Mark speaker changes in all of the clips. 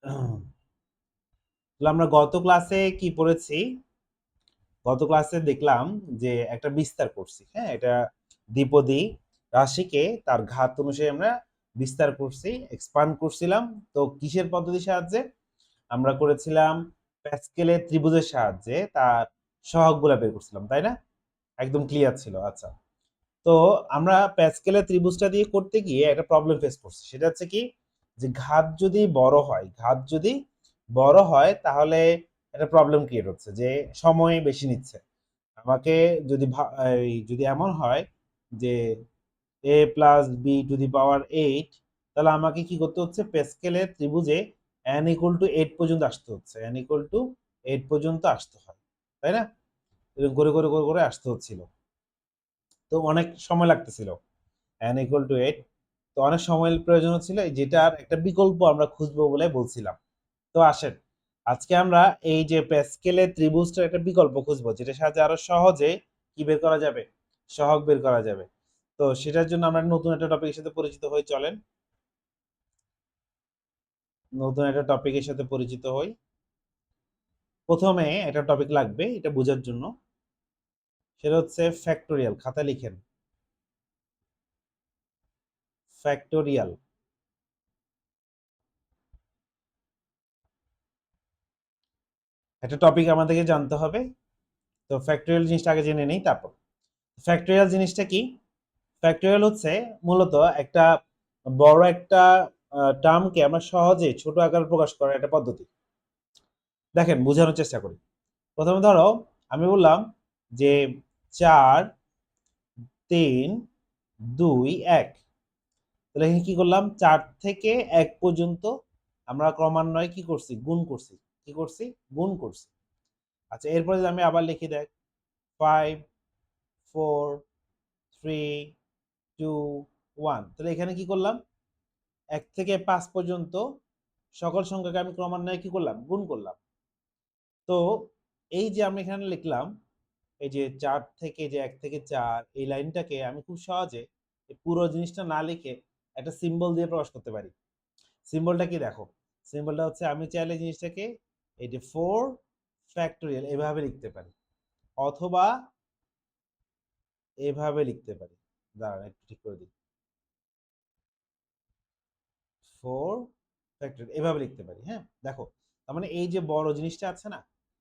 Speaker 1: তাহলে আমরা গত ক্লাসে কি পড়েছি? গত ক্লাসে দেখলাম যে একটা বিস্তার করছি, হ্যাঁ? এটা দ্বিপদী রাশিকে তার ঘাত অনুসারে আমরা বিস্তার করছি, এক্সপান্ড করছিলাম। তো কিসের পদ্ধতির সাহায্যে? আমরা করেছিলাম প্যাসকেলের ত্রিভুজের সাহায্যে তার সহগগুলা বের করছিলাম, তাই না? একদম ক্লিয়ার ছিল। আচ্ছা। তো আমরা প্যাসকেলের ত্রিভুজটা দিয়ে করতে গিয়ে একটা প্রবলেম ফেস করছি। সেটা হচ্ছে কি? যে ঘাত যদি বড় হয় তাহলে একটা প্রবলেম ক্রিয়েট হচ্ছে যে সময় বেশি নিচ্ছে। আমাকে যদি যদি এমন হয় যে a plus b to the power 8, তাহলে আমাকে কি করতে হচ্ছে? প্যাসকেলের ত্রিভুজে n ইকুয়াল টু 8 পর্যন্ত আসতে হচ্ছে। n ইকুয়াল টু 8 পর্যন্ত আসতে হয়, তাই না? এরকম করে আসতে হচ্ছিল। তো অনেক সময় লাগতেছিল n ইকুয়াল টু 8। তো অনেক সময়ের প্রয়োজন হচ্ছিল, যেটার একটা বিকল্প আমরা খুঁজবো বলে বলছিলাম। তো আসেন, আজকে আমরা এই যে প্যাসকেলের ত্রিভুজটার একটা বিকল্প খুঁজবো, যেটার সাহায্যে আরো সহজে কি বের করা যাবে? সহগ বের করা যাবে। তো সেটার জন্য আমরা নতুন একটা টপিকের সাথে পরিচিত হই, চলেন। নতুন একটা টপিকের সাথে পরিচিত হই। প্রথমে একটা টপিক লাগবে এটা বোঝার জন্য, সেটা হচ্ছে ফ্যাক্টোরিয়াল। খাতা লিখেন, ফ্যাক্টোরিয়াল। একটা টপিক আমাদেরকে জানতে হবে। তো ফ্যাক্টোরিয়াল জিনিসটা আগে জেনে নেই, তারপর ফ্যাক্টোরিয়াল জিনিসটা কি? ফ্যাক্টোরিয়াল হচ্ছে মূলত একটা বড় একটা টার্মকে আমরা সহজে ছোট আকারে প্রকাশ করার একটা পদ্ধতি। দেখেন, বোঝানোর চেষ্টা করি। প্রথমে ধরো আমি বললাম যে 4 3 2 1। তাহলে এখানে কি করলাম? 4 থেকে 1 পর্যন্ত আমরা ক্রমান্বয়ে কি করছি? গুণ করছি। কি করছি? গুণ করছি। আচ্ছা, এরপরে যদি আমি আবার লিখি, দেখ 5 4 3 2 1। তাহলে এখানে কি করলাম? 1 থেকে 5 পর্যন্ত সকল সংখ্যাকে আমি ক্রমান্বয়ে কি করলাম? গুণ করলাম। তো এই যে আমি এখানে লিখলাম, এই যে 4 থেকে, যে 1 থেকে 4, এই লাইনটাকে আমি খুব সহজে এই পুরো জিনিসটা না লিখে একটা সিম্বল দিয়ে প্রকাশ করতে পারি। সিম্বলটা কি দেখো? সিম্বলটা হচ্ছে আমি চাইলে জিনিসটাকে এই যে 4 ফ্যাক্টোরিয়াল এভাবে লিখতে পারি, অথবা এভাবে লিখতে পারি। দাঁড়ান একটু ঠিক করে দিই। 4 ফ্যাক্টরিয়াল এভাবে লিখতে পারি, হ্যাঁ? দেখো, তার মানে এই যে বড় জিনিসটা আছে না,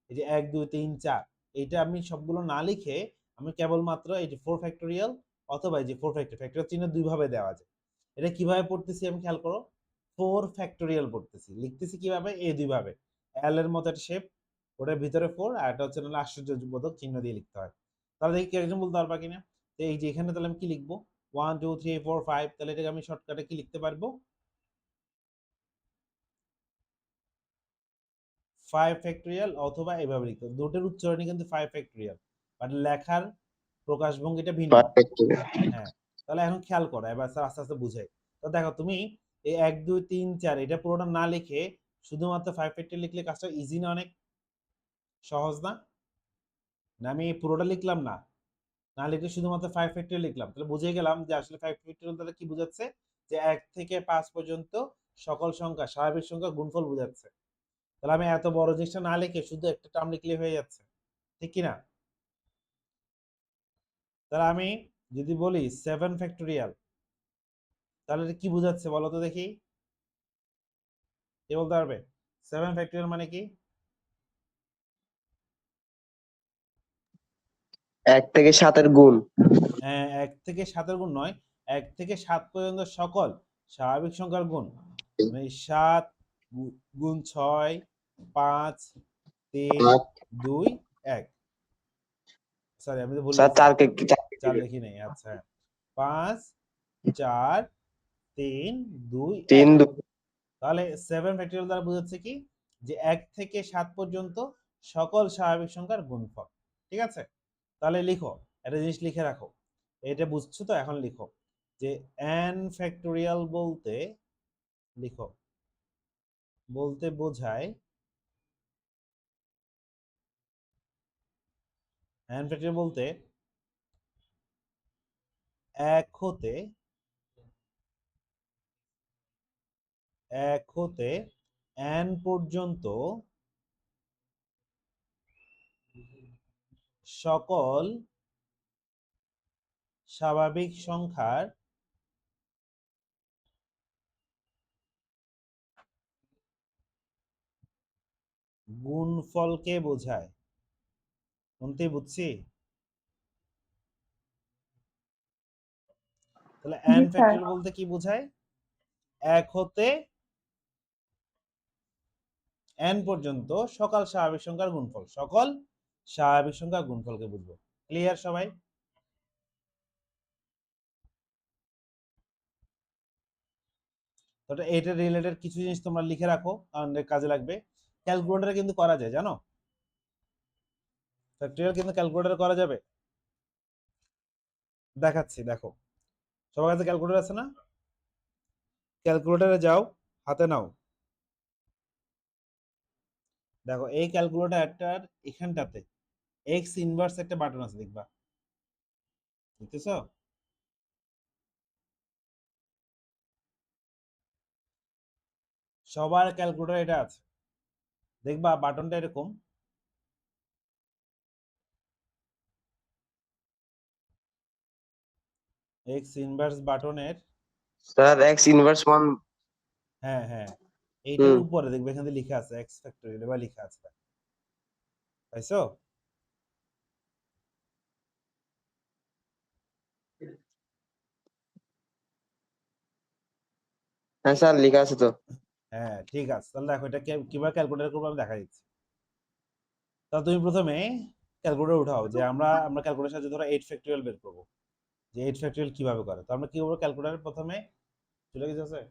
Speaker 1: এই যে 1 2 3 4, এইটা আমি সবগুলো না লিখে আমি কেবলমাত্র এই যে 4 ফ্যাক্টরিয়াল অথবা এই যে 4 ফ্যাক্টরিয়াল চিহ্ন দুই ভাবে দেওয়া যায়। এটা কিভাবে পড়তেছি আমি খেয়াল করো। 4 ফ্যাক্টরিয়াল পড়তেছি, লিখতেছি কিভাবে? এই দুই ভাবে। এল এর মতো একটা শেপ, ওটার ভিতরে 4, আর এটা হচ্ছে নাহলে আশ্চর্যবোধক চিহ্ন দিয়ে লিখতে হয়। তাহলে দেখি কি একজন বলতে পারবা কিনা? তো এই যে এখানে তাহলে আমি কি লিখবো? 1 2 3 4 5, তাহলে এটাকে আমি শর্টকাটে কি লিখতে পারবো? 5 ফ্যাক্টরিয়াল, অথবা এভাবে লিখতে হবে। দুটোর উচ্চারণই কিন্তু 5 ফ্যাক্টরিয়াল, বাট লেখার প্রকাশভঙ্গিটা ভিন্ন। হ্যাঁ, তাহলে এখন খেয়াল করো, এবার স্যার আস্তে আস্তে বুঝাই। তো দেখো, তুমি এই 1 2 3 4 এটা পুরোটা না লিখে শুধুমাত্র 5 ফ্যাক্টরিয়াল লিখলে কাজটা ইজি না? অনেক সহজ না? না আমি পুরোটা লিখলাম না, না লিখে শুধুমাত্র 5 ফ্যাক্টরিয়াল লিখলাম, তাহলে বুঝে গেলাম যে আসলে 5 ফ্যাক্টরিয়াল তাহলে কি বোঝাচ্ছে? যে 1 থেকে 5 পর্যন্ত সকল সংখ্যা, স্বাভাবিক সংখ্যা গুণফল বোঝাচ্ছে। তাহলে আমি এত বড় জিনিসটা না লিখে শুধু একটা টার্ম লিখলে হয়ে যাচ্ছে, ঠিক কি না? তাহলে আমি যদি বলি 7 ফ্যাক্টরিয়াল, তাহলে এটা কি বোঝাচ্ছে বলো তো দেখি? কে বলতে পারবে 7 ফ্যাক্টরিয়াল মানে কি?
Speaker 2: 1 থেকে 7-এর গুণ।
Speaker 1: হ্যাঁ, 1 থেকে 7 এর গুণ নয়, 1 থেকে 7 পর্যন্ত সকল স্বাভাবিক সংখ্যার গুণ। মানে 7 গুণ 6 5 3 2 1। সরি, আমি তো ভুল
Speaker 2: স্যার,
Speaker 1: লিখছি।
Speaker 2: 4 কে
Speaker 1: 4 লিখি নাই। আচ্ছা, 5 4 3 2 1।
Speaker 2: 3
Speaker 1: তাহলে 7 ফ্যাক্টরিয়াল দ্বারা বোঝাচ্ছে কি? যে 1 থেকে 7 পর্যন্ত সকল স্বাভাবিক সংখ্যার গুণফল। ঠিক আছে? তাহলে লিখো, একটা জিনিস লিখে রাখো। এটা বুঝছো তো? এখন লিখো যে n ফ্যাক্টরিয়াল বলতে, লিখো, বলতে বোঝায়, n ফ্যাক্টরিয়াল বলতে 1 হতে n পর্যন্ত সকল স্বাভাবিক সংখ্যার গুণফলকে বোঝায়। কোনটি বুঝছি? তাহলে
Speaker 3: জি
Speaker 1: n
Speaker 3: স্যার।
Speaker 1: ফ্যাক্টরিয়াল বলতে কি বোঝায়? 1 হতে n পর্যন্ত সকল স্বাভাবিক সংখ্যার গুণফল, সকল স্বাভাবিক সংখ্যার গুণফলকে বুঝবো। ক্লিয়ার সবাই? তো এটা রিলেটেড কিছু জিনিস তোমরা লিখে রাখো, কারণ কাজে লাগবে। ক্যালকুলেটরে কিন্তু করা যায়, জানো? ফ্যাক্টরিয়াল কিন্তু ক্যালকুলেটরে করা যাবে। দেখাচ্ছি, দেখো। সবার কাছে ক্যালকুলেটর আছে না? ক্যালকুলেটরে যাও, হাতে নাও। দেখো এই ক্যালকুলেটরটার এখানটাতে এক্স ইনভার্স একটা বাটন আছে, দেখবা? বুঝতেছ? সবার ক্যালকুলেটর এটা আছে, দেখবা বাটনটা এরকম। এক্স ইনভার্স বাটনের,
Speaker 2: স্যার এক্স ইনভার্স 1।
Speaker 1: হ্যাঁ হ্যাঁ, এইটার উপরে দেখবে এখানে লেখা আছে এক্স ফ্যাক্টরিয়াল, এবার লেখা আছে, পাইছো?
Speaker 2: হ্যাঁ স্যার লেখা আছে তো।
Speaker 1: হ্যাঁ ঠিক আছে, তাহলে দেখো এটা কিভাবে ক্যালকুলেটর করবো আমি দেখা দিচ্ছি। তাহলে তুমি প্রথমে ক্যালকুলেটর উঠাও, যে আমরা ক্যালকুলেটরের সাহায্যে ধরো 8 ফ্যাক্টরিয়াল বের করবো, যে 8 ফ্যাক্টরিয়াল কিভাবে করে। তো আমরা কি করবো, ক্যালকুলেটর প্রথমে চলে গেছে,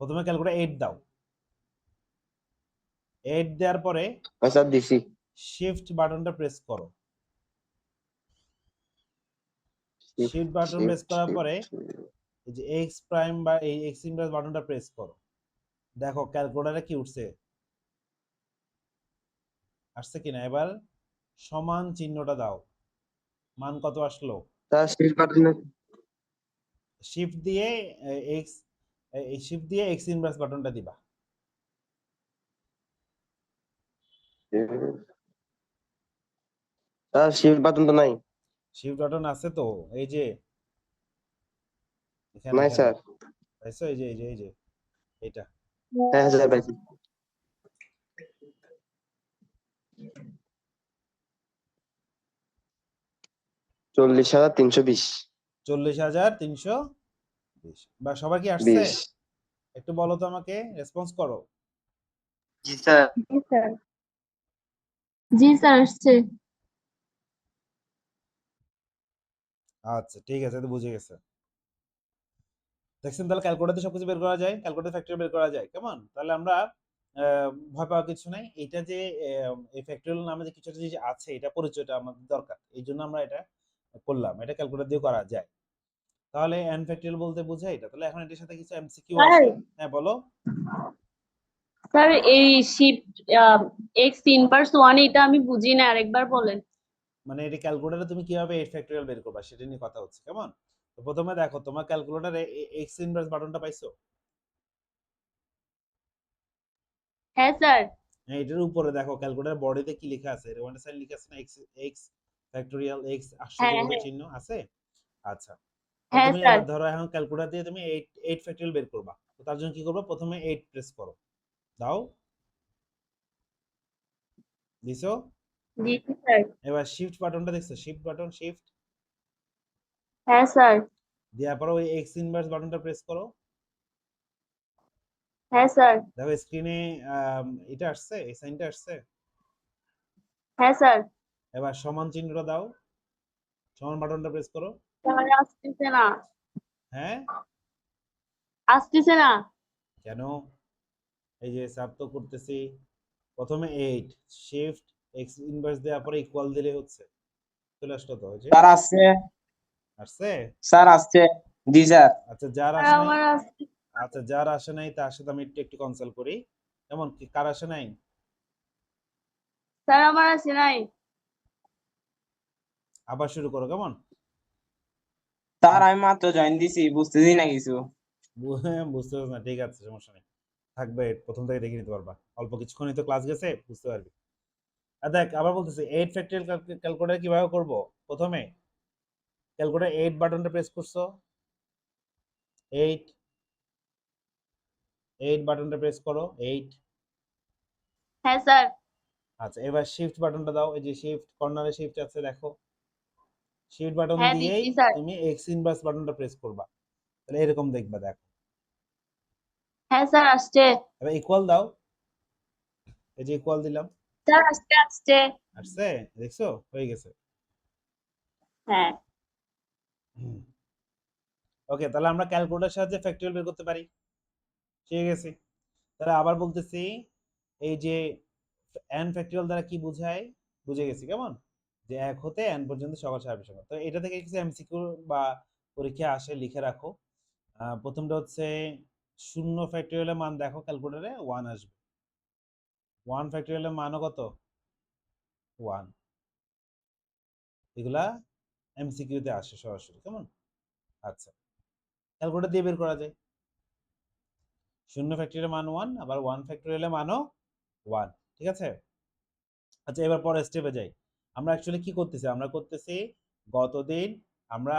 Speaker 1: প্রথমে ক্যালকুলেটর 8 দাও। 8 দেওয়ার পরে
Speaker 2: স্যার দিছি।
Speaker 1: শিফট বাটনটা প্রেস করো। শিফট বাটন প্রেস করার পরে এই যে এক্স প্রাইম বা এই এক্স ইনভার্স বাটনটা প্রেস করো। দেখো ক্যালকুলেটরে কি উঠছে, আসছে কিনা। এবার সমান চিহ্নটা দাও, মান কত আসলো।
Speaker 2: Sir shift button.
Speaker 1: শিফট দিয়ে এক্স, এই শিফট দিয়ে এক্স ইনভার্স বাটনটা দিবা।
Speaker 2: স্যার শিফট বাটন তো নাই।
Speaker 1: শিফট বাটন আছে তো, এই যে এখানে
Speaker 2: নাই
Speaker 1: এখানে
Speaker 2: স্যার।
Speaker 1: পাইছো, এই যে এই যে এই যে এটা।
Speaker 2: হ্যাঁ স্যার পাইছি। 40,320।
Speaker 1: 40,320। বা সবার কি আসছে?
Speaker 2: 20।
Speaker 1: একটু বলো তো, আমাকে রেসপন্স করো।
Speaker 2: জি স্যার।
Speaker 3: জি স্যার। জি স্যার আসছে।
Speaker 1: আচ্ছা ঠিক আছে, তো বুঝে গেছে। দেখছেন, তাহলে ক্যালকুলেটরে সবকিছু বের করা যায়, ক্যালকুলেটর ফ্যাক্টরিয়াল বের করা যায়। কেমন? তাহলে আমরা ভয় পাওয়ার কিছু নাই। এটা যে এই ফ্যাক্টরিয়াল নামে যে কিছু একটা জিনিস আছে, এটা পরিচয়টা আমাদের দরকার, এই জন্য আমরা এটা করলাম। এটা ক্যালকুলেটর দিয়ে করা যায়। তাহলে n ফ্যাক্টরিয়াল বলতে বোঝায় এটা। তাহলে এখন এটার সাথে কিছু এমসিকিউ
Speaker 3: স্যার,
Speaker 1: আসে। হ্যাঁ বলো।
Speaker 3: স্যার এই শিফট এক্স ইনভার্স ওয়ান এটা আমি বুঝি না, আরেকবার বলেন।
Speaker 1: মানে এটা ক্যালকুলেটরে তুমি কিভাবে 8 ফ্যাক্টরিয়াল বের করবা সেটা নিয়ে কথা হচ্ছে, কেমন? তো প্রথমে দেখো তোমার ক্যালকুলেটরে এক্স ইনভার্স বাটনটা পাইছো?
Speaker 3: হ্যাঁ স্যার।
Speaker 1: হ্যাঁ, এটার উপরে দেখো ক্যালকুলেটর বডিতে কি লেখা আছে, এরকম একটা সাইন লেখা আছে না, এক্স এক্স ফ্যাক্টরিয়াল, এক্স
Speaker 3: হ্যাঁ
Speaker 1: আশ্চর্যবোধক
Speaker 3: হ্যাঁ
Speaker 1: চিহ্ন আছে। আচ্ছা, তো
Speaker 3: হ্যাঁ
Speaker 1: তুমি
Speaker 3: স্যার।
Speaker 1: এবার ধরো এখন ক্যালকুলেটর দিয়ে তুমি 8 ফ্যাক্টরিয়াল বের করবা। তো তার জন্য কি করবা, প্রথমে 8 প্রেস করো, দাও, দিছো।
Speaker 3: জি স্যার।
Speaker 1: এবার শিফট বাটনটা দেখছো, শিফট বাটন, শিফট
Speaker 3: হ্যাঁ স্যার।
Speaker 1: দেওয়ার পরে ওই এক্স ইনভার্স বাটনটা প্রেস করো।
Speaker 3: হ্যাঁ স্যার।
Speaker 1: দেখো স্ক্রিনে এটা আসছে, এই সাইনটা আসছে।
Speaker 3: হ্যাঁ স্যার।
Speaker 1: এবার সমান চিহ্নটা দাও, সমান বাটনটা প্রেস করো।
Speaker 3: স্যার আসতেছে না,
Speaker 1: হ্যাঁ,
Speaker 3: আসতেছে না।
Speaker 1: কেন? এই যে সাব তো করতেছি। প্রথমে 8 শিফট এক্স ইনভার্স দেওয়ার পরে ইকুয়াল দিলে হচ্ছে, চলে আসলো তো, এই যে
Speaker 4: স্যার আসছে।
Speaker 1: আসছে।
Speaker 4: স্যার আসছে। জি স্যার।
Speaker 1: আচ্ছা যার
Speaker 3: স্যার
Speaker 1: আসে নাই,
Speaker 3: আমার আসছে।
Speaker 1: আচ্ছা যার আসে নাই তার সাথে আমি একটু কনসাল্ট করি। কেমন, কি কার আসে নাই?
Speaker 3: স্যার আমার আসে নাই।
Speaker 1: আবার শুরু করো, কেমন?
Speaker 4: স্যার আমি মাত্র জয়েন দিছি, বুঝতেছি না কিছু।
Speaker 1: বুঝতে পারছ না, ঠিক আছে, সমস্যা নেই, থাকবে, প্রথম থেকে দেখে নিতে পারবা, অল্প কিছুক্ষণই তো ক্লাস গেছে, বুঝতে পারবি। আর দেখ আবার বলতেছি 8 ফ্যাক্টরিয়াল ক্যালকুলেটর কিভাবে করব। প্রথমে ক্যালকুলেটর 8 বাটনটা প্রেস করছো, 8 বাটনটা প্রেস করো, 8।
Speaker 3: হ্যাঁ স্যার।
Speaker 1: আচ্ছা, এবার শিফট বাটনটা দাও, এই যে শিফট কর্নারে শিফট আছে দেখো, শিফট বাটন
Speaker 3: হ্যাঁ
Speaker 1: দিয়েই
Speaker 3: দিচ্ছি স্যার।
Speaker 1: তুমি এক্স ইনভার্স বাটনটা প্রেস করবা, তাহলে এরকম দেখবা, দেখো।
Speaker 3: হ্যাঁ স্যার আসছে।
Speaker 1: এবার ইকুয়াল দাও, এই যে ইকুয়াল দিলাম,
Speaker 3: স্যার আসছে আসছে।
Speaker 1: আসছে, দেখছো, হয়ে গেছে।
Speaker 3: হ্যাঁ
Speaker 1: ওকে, তাহলে আমরা ক্যালকুলেটরের সাহায্যে ফ্যাক্টরিয়াল বের করতে পারি, ঠিক আছে। তাহলে আবার বলতেছি, এই যে n ফ্যাক্টরিয়াল দ্বারা কি বোঝায়, বুঝে গেছি কেমন, যে 1 হতে n পর্যন্ত সকল স্বাভাবিক সংখ্যা। তো এটা থেকে কিছু এমসিকিউ বা পরীক্ষা আসে, লিখে রাখো। প্রথমটা হচ্ছে 0 ফ্যাক্টরিয়ালের মান দেখো, ক্যালকুলেটরে 1 আসবে, 1 ফ্যাক্টরিয়ালের মানও কত, 1। এগুলা এমসিকিউ তে আসে সরাসরি, কেমন। আচ্ছা, ক্যালকুলেটর দিয়ে বের করা যায়, 0 ফ্যাক্টরিয়ালের মান 1, আবার 1 ফ্যাক্টরিয়ালের মানও 1, ঠিক আছে। আচ্ছা, এবার পরের স্টেপে যাই। আমরা অ্যাকচুয়ালি কি করতেছি, আমরা করতেছি গতদিন আমরা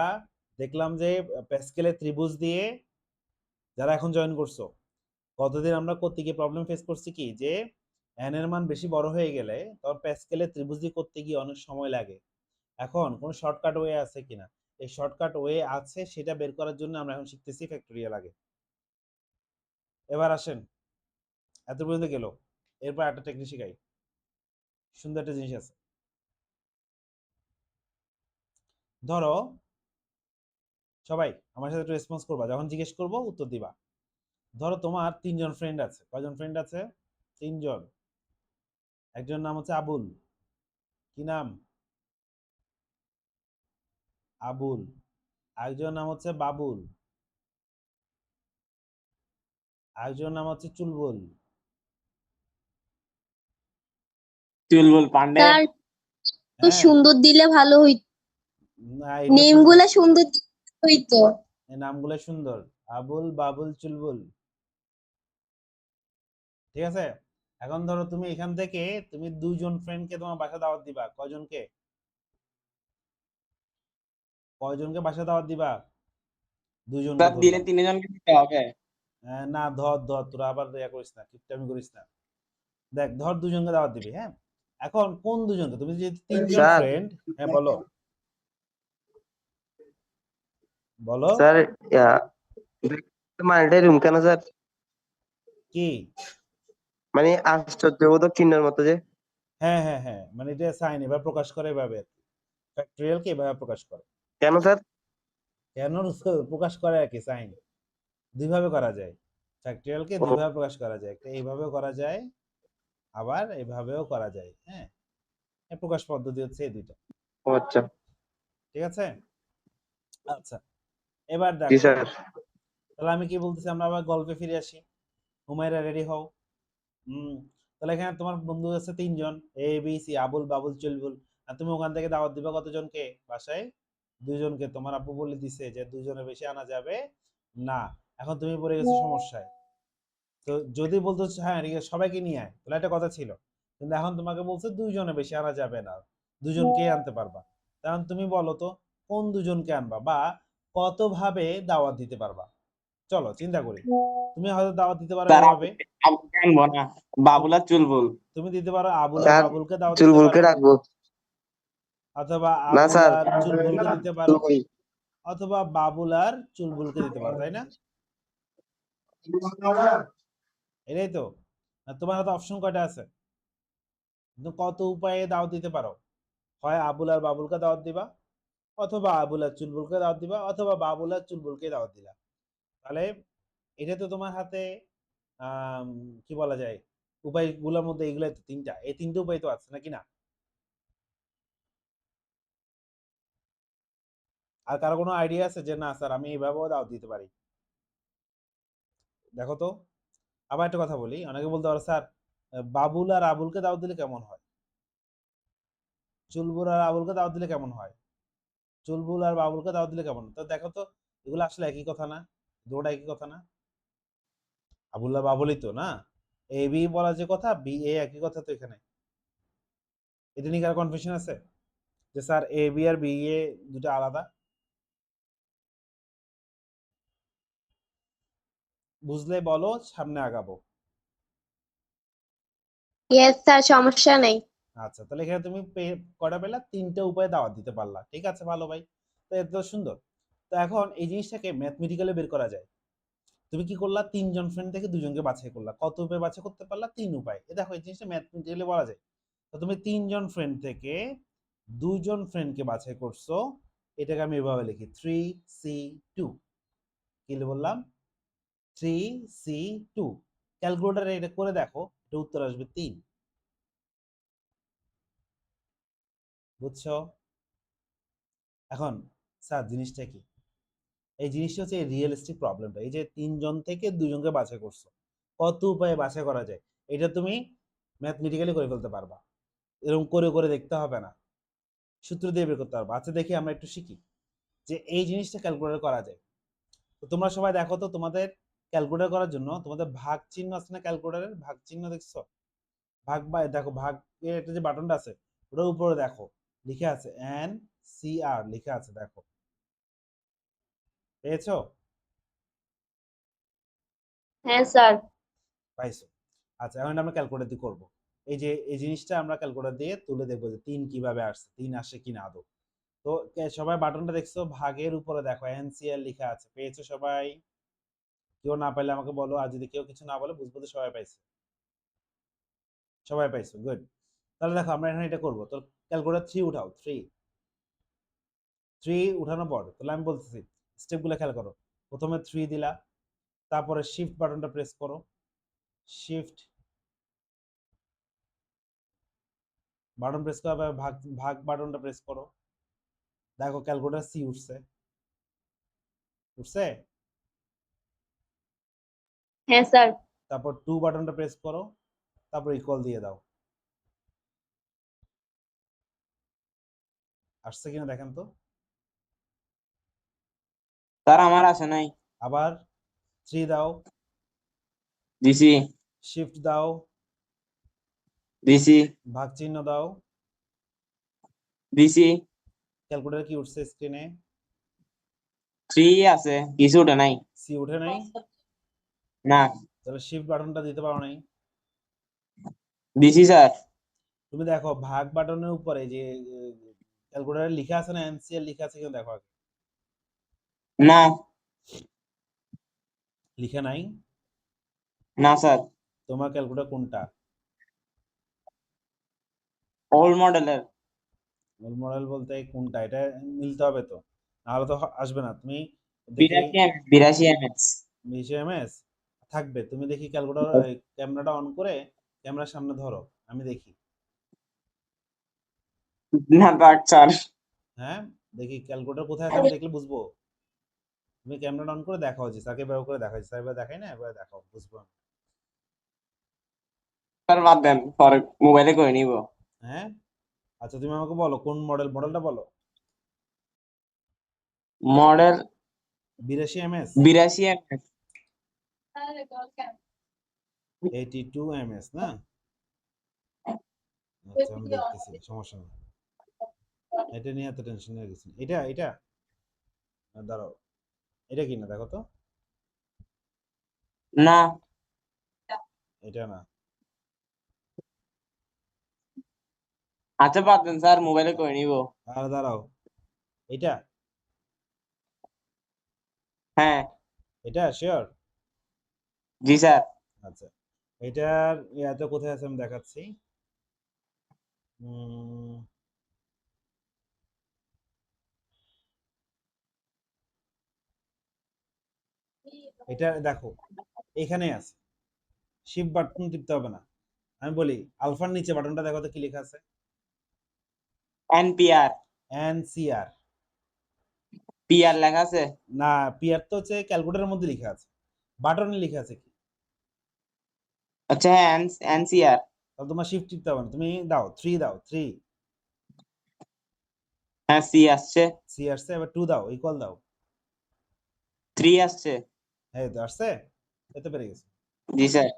Speaker 1: দেখলাম যে প্যাসকেলের ত্রিভুজ দিয়ে, যারা এখন জয়েন করছো, গতদিন আমরা করতে গিয়ে প্রবলেম ফেস করছি কি, যে n এর মান বেশি বড় হয়ে গেলে তখন প্যাসকেলের ত্রিভুজ দিয়ে করতে গিয়ে অনেক সময় লাগে। এখন কোন শর্টকাট ওয়ে আছে কিনা, এই শর্টকাট ওয়ে আছে সেটা বের করার জন্য আমরা এখন শিখতেছি ফ্যাক্টরিয়াল আগে। এবার আসেন, এত পর্যন্ত গেল, এরপর একটা টেকনিক শিখাই, সুন্দর একটা জিনিস আছে। ধরো সবাই আমার সাথে একটু রেসপন্স করবা, যখন জিজ্ঞেস করবো উত্তর দিবা। ধরো তোমার 3জন ফ্রেন্ড আছে, কয়জন ফ্রেন্ড আছে, 3জন। একজন নাম হচ্ছে আবুল, কি নাম, আবুল। আরেকজন নাম হচ্ছে বাবুল, আরেকজন নাম হচ্ছে চুলবুল।
Speaker 4: চুলবুল পান্ডে।
Speaker 3: স্যার একটু
Speaker 1: হ্যাঁ,
Speaker 3: সুন্দর দিলে ভালো হইতো,
Speaker 1: না এটা
Speaker 3: নেম
Speaker 1: সুন্দর,
Speaker 3: গুলা সুন্দর দিলে হইতো।
Speaker 1: এই নামগুলো সুন্দর, আবুল, বাবুল, চুলবুল, ঠিক আছে। এখন ধরো তুমি এখান থেকে তুমি 2জন ফ্রেন্ডকে তোমার বাসা দাওয়াত দিবা, কয়জনকে, কয়জনকে বাসা দাওয়াত দিবা, 2জনকে
Speaker 4: স্যার দিলে
Speaker 1: ধরলাম।
Speaker 4: 3জনকে দিতে হবে।
Speaker 1: না, ধর ধর, তোরা আবার ইয়া করিস না, কিপটামি করিস না। দেখ, ধর 2জনকে দাওয়াত দিবি, হ্যাঁ। এখন কোন 2জনকে, তুমি যে 3জন
Speaker 2: স্যার
Speaker 1: ফ্রেন্ড, হ্যাঁ বলো, বলো
Speaker 2: স্যার ইয়া, মানে রুম কেন স্যার,
Speaker 1: কি।
Speaker 2: মানে আশ্চর্যবোধক চিহ্নের মতো যে।
Speaker 1: হ্যাঁ হ্যাঁ হ্যাঁ, মানে এটা সাইন এবার প্রকাশ করে এভাবে, ফ্যাক্টরিয়াল কে এভাবে প্রকাশ করে।
Speaker 2: কেন স্যার?
Speaker 1: কেন প্রকাশ করে আর কি, সাইন দুইভাবে করা যায়, ফ্যাক্টরিয়াল কে
Speaker 2: ও
Speaker 1: দুইভাবে প্রকাশ করা যায়, একটা এইভাবেও করা যায়, আবার এইভাবেও করা যায়, হ্যাঁ। এই প্রকাশ পদ্ধতি হচ্ছে এই দুইটা,
Speaker 2: ও আচ্ছা।
Speaker 1: ঠিক আছে। আচ্ছা, এবার
Speaker 2: জি
Speaker 1: দেখো,
Speaker 2: স্যার।
Speaker 1: তাহলে আমি কি বলতেছি, আমরা আবার গল্পে ফিরে আসি। হুমায়রা রেডি হও। হুম, তাহলে এখানে তোমার বন্ধু আছে 3জন, A B C, Abul, Babul, Chulbul. আর তুমি ওখান থেকে দাওয়াত দিবা কতজনকে বাসায়, 2জনকে। তোমার আব্বু বলে দিছে যে 2জনের বেশি আনা যাবে না। এখন তুমি পড়ে গেছো সমস্যায়। তো যদি বলতো হ্যাঁ ঠিক আছে, সবাইকে নিয়ে আয়, তাহলে একটা কথা ছিল। কিন্তু এখন তোমাকে বলছে 2জনের বেশি আনা যাবে না, 2জনকে আনতে পারবা। তখন তুমি বলো তো কোন 2জনকে আনবা, বা কত ভাবে দাওয়াত দিতে পারবা। চলো চিন্তা করি। তুমি হয়তো দাওয়াত দিতে পারো
Speaker 4: স্যার
Speaker 1: এভাবে,
Speaker 4: আবুলকে আনবো না, বাবুল আর চুলবুল।
Speaker 1: তুমি দিতে পারো আবুল আর
Speaker 2: স্যার
Speaker 1: বাবুলকে দাওয়াত দিতে
Speaker 2: চুলবুলকে
Speaker 1: পারো,
Speaker 2: রাখবো।
Speaker 1: অথবা
Speaker 2: না
Speaker 1: আবুল
Speaker 2: স্যার,
Speaker 1: আর চুলবুলকে দিতে পারো, অথবা বাবুল আর চুলবুলকে দিতে পারো, তাই না। এটাই তো। আর তোমার হাতে অপশন কয়টা আছে, তুমি কত উপায়ে দাওয়াত দিতে পারো। হয় আবুল আর বাবুলকে দাওয়াত দিবা, অথবা আবুল আর চুলবুলকে দাওয়াত দিবা, অথবা বাবুল আর চুলবুলকে দাওয়াত দিলা। তাহলে এটা তো তোমার হাতে আম, কি বলা যায়, উপায়গুলোর মধ্যে এগুলো তো তিনটা, এই তিনটে উপায় তো আছে নাকি না। আর কারো কোনো আইডিয়া আছে যে না স্যার আমি এইভাবেও দাওয়াত দিতে পারি, দেখো তো। আবার একটা কথা বলি, অনেকে বলতে পারো স্যার বাবুল আর আবুলকে দাওয়াত দিলে কেমন হয়, চুলবুল আর আবুলকে দাওয়াত দিলে কেমন হয়, চুলবুল আর বাবুলকে দাওয়াত দিলে কেমন, তো দেখো তো, এগুলো আসলে একই কথা না। দুটোটা একই কথা না? আবুল্লাহ বাবুলই তো না? এ বি বলা যে কথা, বি এ একই কথা তো এখানে। এটা নিয়ে কারো কনফিউশন আছে যে sir A B R B A দুটো আলাদা? বুঝলে বলো, সামনে আগাবো।
Speaker 5: ইয়েস স্যার, সমস্যা নেই।
Speaker 1: আচ্ছা, তাহলে এখানে তুমি কটা পেলা? 3টে উপায়ে দাওয়াত দিতে পারলা। ঠিক আছে, ভালো ভাই। তো এত সুন্দর। তো এখন এই জিনিসটাকে ম্যাথমেটিক্যালি বের করা যায়। তুমি কি করলা? 3জন ফ্রেন্ড থেকে 2জনকে বাছাই করলা। কত উপায়ে বাছাই করতে পারলা? 3 উপায়। দেখো এই জিনিসটা ম্যাথমেটিক্যালি বলা যায়। তো তুমি 3জন ফ্রেন্ড থেকে 2জন ফ্রেন্ডকে বাছাই করছো। এটাকে আমি এভাবে লিখি 3C2। কি বললাম? 3C2। ক্যালকুলেটরে এটা করে দেখো, এটা উত্তর আসবে 3। বুঝছো? এখন স্যার জিনিসটা কি? এই জিনিসটা হচ্ছে এই রিয়েলিস্টিক প্রবলেমটা। এই যে 3জন থেকে 2জনকে বাছাই করছো, কত উপায়ে বাছাই করা যায় এটা তুমি ম্যাথমেটিক্যালি করে ফেলতে পারবা। এরকম করে করে দেখতে হবে না, সূত্র দিয়ে বের করতে পারবা। আচ্ছা দেখি আমরা একটু শিখি যে এই জিনিসটা ক্যালকুলেট করা যায়। তো তোমরা সবাই দেখো তো, তোমাদের ক্যালকুলেট করার জন্য তোমাদের ভাগ চিহ্ন আছে না? ক্যালকুলেটরের ভাগ চিহ্ন দেখছো? ভাগ বা দেখো, ভাগের একটা যে বাটনটা আছে ওটার উপরে দেখো লিখে আছে NCR লিখে আছে, দেখো পেয়েছো?
Speaker 3: হ্যাঁ স্যার।
Speaker 1: পাইছো? আচ্ছা, এখন আমরা ক্যালকুলেটর দিয়ে করবো। এই যে এই জিনিসটা আমরা ক্যালকুলেটর দিয়ে তুলে দেখবো যে 3 কিভাবে আসছে, 3 আসে কিনা আদৌ। তো সবাই বাটনটা দেখছো? ভাগের উপরে দেখো NCR লেখা আছে, পেয়েছো সবাই? কেউ না পাইলে আমাকে বলো, আর যদি কেউ কিছু না বলে বুঝবো যে সবাই পাইছে। সবাই পাইছো, গুড। তাহলে দেখো আমরা এখানে এটা করবো। তো ক্যালকুলেটর 3 উঠাও, 3 উঠানোর পর তাহলে আমি বলতেছি স্টেপগুলো খেয়াল করো। প্রথমে 3 দিলা, তারপরে শিফট বাটনটা প্রেস করো, শিফট বাটন প্রেস করো, আবার ভাগ ভাগ বাটনটা প্রেস করো। দেখো ক্যালকুলেটর সি উঠছে, উঠছে।
Speaker 3: হ্যাঁ স্যার।
Speaker 1: তারপর 2 বাটনটা প্রেস করো, তারপর ইকুয়াল দিয়ে দাও। আসছে কিনা দেখেন তো।
Speaker 4: স্যার আমার আসে নাই।
Speaker 1: আবার 3 দাও,
Speaker 4: দিছি
Speaker 1: শিফট দাও,
Speaker 4: দিছি
Speaker 1: ভাগ চিহ্ন দাও।
Speaker 4: দিছি
Speaker 1: ক্যালকুলেটর কি উঠছে স্ক্রিনে?
Speaker 4: 3 আছে, কিছু উঠে নাই।
Speaker 1: সি উঠে নাই?
Speaker 4: না,
Speaker 1: তাহলে শিফট বাটনটা দিতে পারো নাই।
Speaker 4: দিছি স্যার।
Speaker 1: তুমি দেখো ভাগ বাটনের উপরে যে ক্যালকুলেটরে লেখা আছে না, এনসিএল লেখা আছে কিনা দেখো আগে।
Speaker 4: না,
Speaker 1: লেখা নাই?
Speaker 4: না স্যার,
Speaker 1: তোমার ক্যালকুলেটর কোনটা?
Speaker 4: ওল্ড মডেলের।
Speaker 1: ওল্ড মডেল বলতে কোনটা? এটা মিলতে হবে তো, নাহলে তো আসবে না। তুমি দেখি
Speaker 4: 82 এমএস।
Speaker 1: 20 ms থাকবে। তুমি দেখি ক্যালকুলেটর ক্যামেরাটা অন করে ক্যামেরার সামনে ধরো, আমি দেখি।
Speaker 4: না থাক স্যার।
Speaker 1: হ্যাঁ, দেখি ক্যালকুলেটর কোথায় আছে, আমি দেখলে বুঝবো। তুমি ক্যামেরাটা অন করে দেখাও, যে স্যারকে ব্যবহার করে দেখাও, স্যার এবার দেখাই না, এবার দেখাও, বুঝবো আমি।
Speaker 4: স্যার বাদ দেন, পরে মোবাইলে করে নিব।
Speaker 1: হ্যাঁ, আচ্ছা তুমি আমাকে বলো কোন মডেলটা বলো।
Speaker 4: Model
Speaker 1: 82 ms,
Speaker 4: 82 MS.
Speaker 1: 82 ms না? আচ্ছা আমি দেখতেছি, সমস্যা নেই। এটা নিয়ে এত টেনশন নিয়ে গেছি। এটা এটা দাঁড়াও, এটা কি না দেখো তো।
Speaker 4: না,
Speaker 1: এটা না।
Speaker 4: আচ্ছা বাদ দেন স্যার, মোবাইলে করে নিব।
Speaker 1: আর দাঁড়াও, এটা
Speaker 4: হ্যাঁ,
Speaker 1: এটা শিওর?
Speaker 4: জি স্যার।
Speaker 1: আচ্ছা, এটার ইয়াটা কোথায় আছে আমি দেখাচ্ছি। উম, এটা দেখো এখানে আছে, শিফট বাটন টিপতে হবে না। আমি বলি আলফার নিচে বাটনটা দেখো তো কি লেখা আছে?
Speaker 4: এনপিআর।
Speaker 1: এনসিআর।
Speaker 4: পিআর লেখা আছে।
Speaker 1: না, পিআর তো হচ্ছে ক্যালকুলেটরের মধ্যে লেখা আছে, বাটনে লেখা আছে কি?
Speaker 4: আচ্ছা হ্যাঁ, এনসিআর।
Speaker 1: তাহলে তোমার শিফট টিপতে হবে না, তুমি দাও 3 দাও, 3
Speaker 4: হ্যাঁ, সি আসছে।
Speaker 1: সি আসছে, এবার 2 দাও, ইকুয়াল দাও।
Speaker 4: 3 আসছে।
Speaker 1: হ্যাঁ তো আসছে, এতে পেরে গেছে।
Speaker 4: জি স্যার।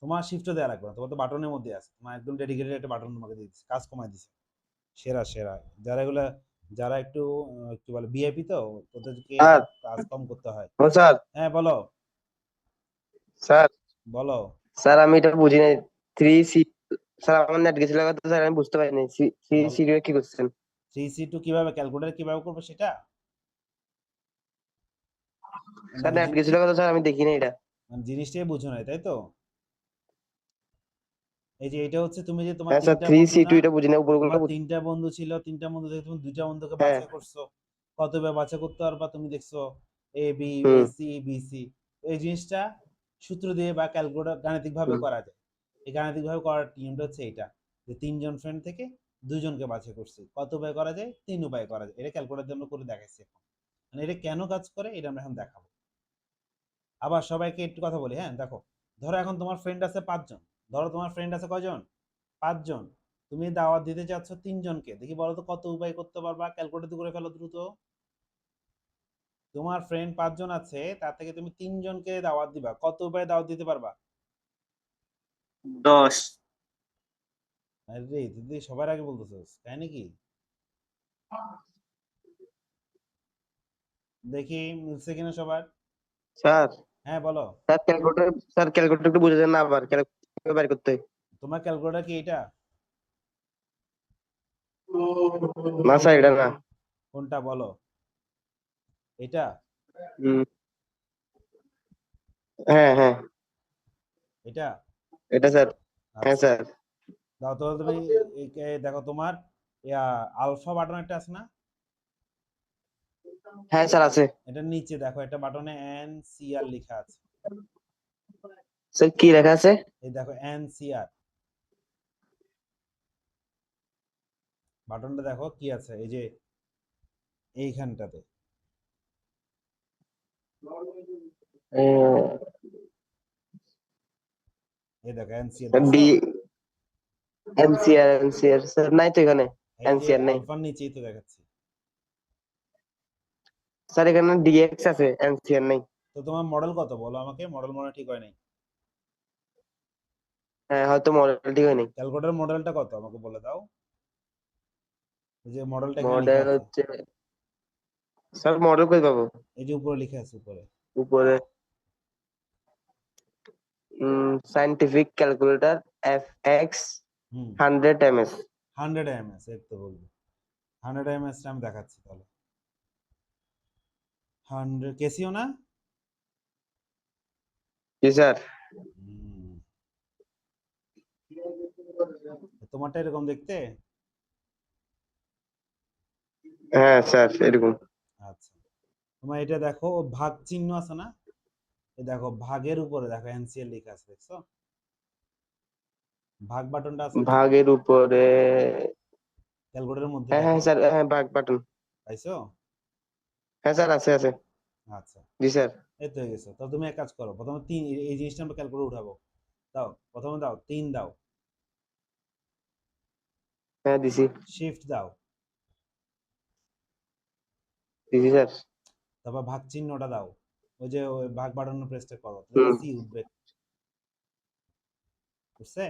Speaker 1: তোমার শিফটও দেওয়া লাগবে না, তোমার তো বাটনের মধ্যে আছে, তোমার একদম ডেডিকেটেড একটা বাটন তোমাকে দিয়ে দিচ্ছে, কাজ কমায় দিছে। সেরা সেরা যারা এগুলা, যারা একটু কি বলে ভিআইপি, তো ওদেরকে
Speaker 2: স্যার
Speaker 1: কাজ কম করতে হয়।
Speaker 2: ও স্যার
Speaker 1: হ্যাঁ বলো
Speaker 2: স্যার
Speaker 1: বলো।
Speaker 2: স্যার আমি এটা বুঝি নাই 3C স্যার আমার নেট গেছিল তো স্যার আমি বুঝতে পারিনি
Speaker 1: বল।
Speaker 2: 3C কি করছেন
Speaker 1: 3C2 কিভাবে ক্যালকুলেটর কিভাবে করবে সেটা,
Speaker 2: স্যার
Speaker 1: নাকি
Speaker 2: নেট গেছিল তো স্যার আমি দেখি নাই এটা
Speaker 1: মানে জিনিসটাই বুঝো নাই তাই তো। এই যে এটা হচ্ছে তুমি যে তোমার
Speaker 2: হ্যাঁ স্যার
Speaker 1: তিনটা বন্ধু
Speaker 2: 3C2
Speaker 1: না,
Speaker 2: এটা বুঝি না উপরগুলো
Speaker 1: তোমার তিনটা বন্ধু ছিল, তিনটা বন্ধু থেকে তুমি দুইটা বন্ধুকে
Speaker 2: হ্যাঁ
Speaker 1: বাছাই করছো, কতবার বাছাই করতে পারবা তুমি দেখছো, A B A
Speaker 2: hmm
Speaker 1: C B C. এই জিনিসটা সূত্র দিয়ে বা ক্যালকুলেটর গাণিতিক ভাবে
Speaker 2: হুম।
Speaker 1: করা যায়। এই গাণিতিক ভাবে করার নিয়মটা হচ্ছে এটা, যে তিনজন ফ্রেন্ড থেকে দুইজনকে বাছাই করছি, কত উপায় করা যায়, 3 উপায় করা যায়। এটা ক্যালকুলেটর দিয়ে আমরা করে দেখাইছি এখন। মানে এটা কেন কাজ করে এটা আমরা এখন দেখাবো। আবার সবাইকে একটু কথা বলি, হ্যাঁ দেখো, ধরো এখন তোমার ফ্রেন্ড আছে 5 জন, ধরো তোমার ফ্রেন্ড আছে কয়জন, 5 জন, তুমি দাওয়াত দিতে চাচ্ছ 3 জনকে, দেখি বলো তো কত উপায় করতে পারবা, ক্যালকুলেটর করে ফেলো দ্রুত। তোমার ফ্রেন্ড 5 জন আছে, তার থেকে তুমি 3 জনকে দাওয়াত দিবা, কত উপায়ে দাওয়াত দিতে পারবা?
Speaker 4: 10।
Speaker 1: আরে তুই সবার আগে বলতেছিস তাই নাকি? দেখি মিলছে কিনা সবার।
Speaker 2: স্যার
Speaker 1: হ্যাঁ বলো।
Speaker 2: ক্যালকুলেটর একটু বুঝে দেন না আবার ক্যালকুলেটর বের করতে হয়।
Speaker 1: তোমার ক্যালকুলেটর কি এটা?
Speaker 2: না স্যার এটা না
Speaker 1: কোনটা বলো? এটা?
Speaker 2: হুম হ্যাঁ হ্যাঁ
Speaker 1: এটা?
Speaker 2: এটা স্যার হ্যাঁ
Speaker 1: আচ্ছা
Speaker 2: স্যার
Speaker 1: দাও তো তুমি। দেখো তোমার আলফা বাটন একটা আছে না,
Speaker 2: হ্যাঁ স্যার আছে
Speaker 1: এটার নিচে দেখো একটা বাটনে NCR লেখা আছে।
Speaker 2: স্যার কি লেখা আছে
Speaker 1: এই দেখো NCR বাটনটা দেখো কি আছে, এই যে এইখানটাতে। এই দেখো NCR
Speaker 2: ডি
Speaker 1: দেখছো?
Speaker 2: এনসিআর স্যার নাই তো এখানে
Speaker 1: এই যে
Speaker 2: এনসিআর নেই
Speaker 1: আলফার নিচেই তো দেখাচ্ছি।
Speaker 2: স্যার এখানে ডিএক্স আছে এনসিআর নেই
Speaker 1: তো তোমার মডেল কত বলো আমাকে, মডেল মনে হয় ঠিক হয় নাই।
Speaker 2: হ্যাঁ হয়তো মডেল ঠিক হয়নি
Speaker 1: ক্যালকুলেটর মডেলটা কত আমাকে বলে দাও, এই যে মডেলটা এখানে লেখা
Speaker 2: মডেল
Speaker 1: আছে।
Speaker 2: হচ্ছে স্যার মডেল কই পাবো
Speaker 1: এই যে উপরে লেখা আছে উপরে।
Speaker 2: উপরে সায়েন্টিফিক ক্যালকুলেটর FX
Speaker 1: হুম
Speaker 2: 100 ms
Speaker 1: 100 ms, এই তো বলবো 100 ms টা আমি দেখাচ্ছি তাহলে। 100 কেসিও না?
Speaker 2: জি স্যার
Speaker 1: হুম, তোমারটা এরকম দেখতে।
Speaker 2: হ্যাঁ স্যার এরকম
Speaker 1: আচ্ছা তোমার এটা দেখো ভাগ চিহ্ন আছে না, এই দেখো ভাগের উপরে দেখো NCL লেখা আছে, দেখছো ভাগ বাটনটা আছে না
Speaker 2: ভাগের উপরে
Speaker 1: ক্যালকুলেটরের মধ্যে
Speaker 2: হ্যাঁ হ্যাঁ
Speaker 1: দেখো,
Speaker 2: স্যার হ্যাঁ ভাগ বাটন
Speaker 1: পাইছো?
Speaker 2: হ্যাঁ স্যার আছে আছে
Speaker 1: আচ্ছা
Speaker 2: জি স্যার
Speaker 1: এই তো হয়ে গেছে। তো তুমি এক কাজ করো, প্রথমে 3, এই জিনিসটা আমরা ক্যালকুলেটর উঠাবো। দাও প্রথমে দাও 3 দাও,
Speaker 2: হ্যাঁ দিছি
Speaker 1: শিফট দাও,
Speaker 2: দিছি স্যার
Speaker 1: তারপর ভাগ চিহ্নটা দাও, ওই যে ওই ভাগ বাটনের প্রেসটা করো, তাহলে
Speaker 2: হুম
Speaker 1: সি উঠবে, বুঝছে?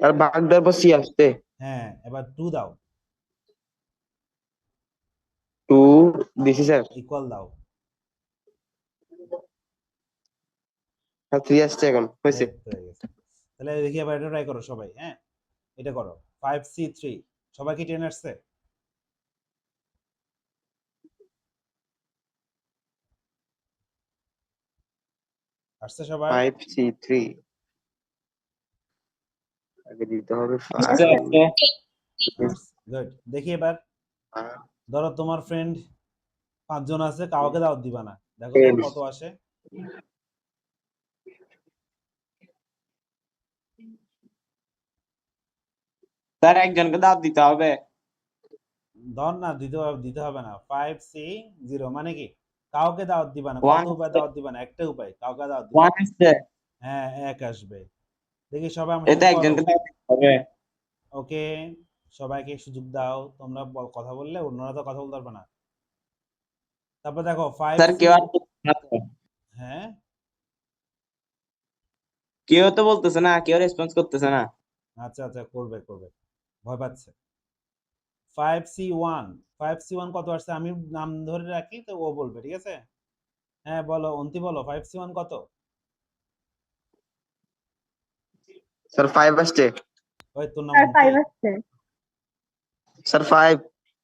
Speaker 2: আর ভাগ দেওয়ার পর সি আসছে
Speaker 1: হ্যাঁ এবার 2 দাও,
Speaker 2: 2 দিছি স্যার
Speaker 1: ইকুয়াল দাও।
Speaker 2: আর 3 আসছে এখন হয়েছে
Speaker 1: এই তো হয়ে গেছে। তাহলে দেখি এবার এটা ট্রাই করো সবাই, হ্যাঁ এটা করো 5C3, সবাই কি 10 আসছে? আসছে সবাই?
Speaker 2: 5C3 আগে দিতে হবে
Speaker 4: আচ্ছা, আচ্ছা।
Speaker 1: গুড। দেখি এবার ধরো তোমার ফ্রেন্ড 5 জন আছে, কাউকে দাওয়াত দিবা না, দেখো তো কত আসে।
Speaker 4: স্যার একজনকে দাওয়াত দিতে হবে।
Speaker 1: ধর না দিতে হবে না, 5C0 মানে কি কাউকে দাওয়াত দিবা না, কত
Speaker 4: ওয়ান
Speaker 1: উপায় দাওয়াত দিবা না, একটা উপায়, কাউকে দাওয়াত দিবা
Speaker 4: ওয়ান
Speaker 1: না।
Speaker 4: আসছে।
Speaker 1: হ্যাঁ এক আসবে। দেখি সবাই আমার
Speaker 4: এটা
Speaker 1: সাথে করো।
Speaker 4: একজনকে দাওয়াত দিতে হবে।
Speaker 1: ওকে সবাইকে সুযোগ দাও, তোমরা কথা বললে অন্যরা তো কথা বলতে পারবে না। তারপর দেখো
Speaker 4: স্যার
Speaker 1: 5C,
Speaker 4: কেউ আর না তো।
Speaker 1: হ্যাঁ
Speaker 4: কেউ তো বলতেছে না, কেউ রেসপন্স করতেছে না।
Speaker 1: আচ্ছা আচ্ছা করবে করবে, ভয় পাচ্ছে। 5C1, 5C1 কত আসছে আমি নাম ধরে রাখি তো ও বলবে, ঠিক আছে? হ্যাঁ বলো অন্তি, বলো 5C1 কত?
Speaker 2: স্যার 5 আসছে।
Speaker 1: ওই তোর নাম
Speaker 6: স্যার
Speaker 1: অন্তি?
Speaker 6: 5 আসছে।
Speaker 2: স্যার 5।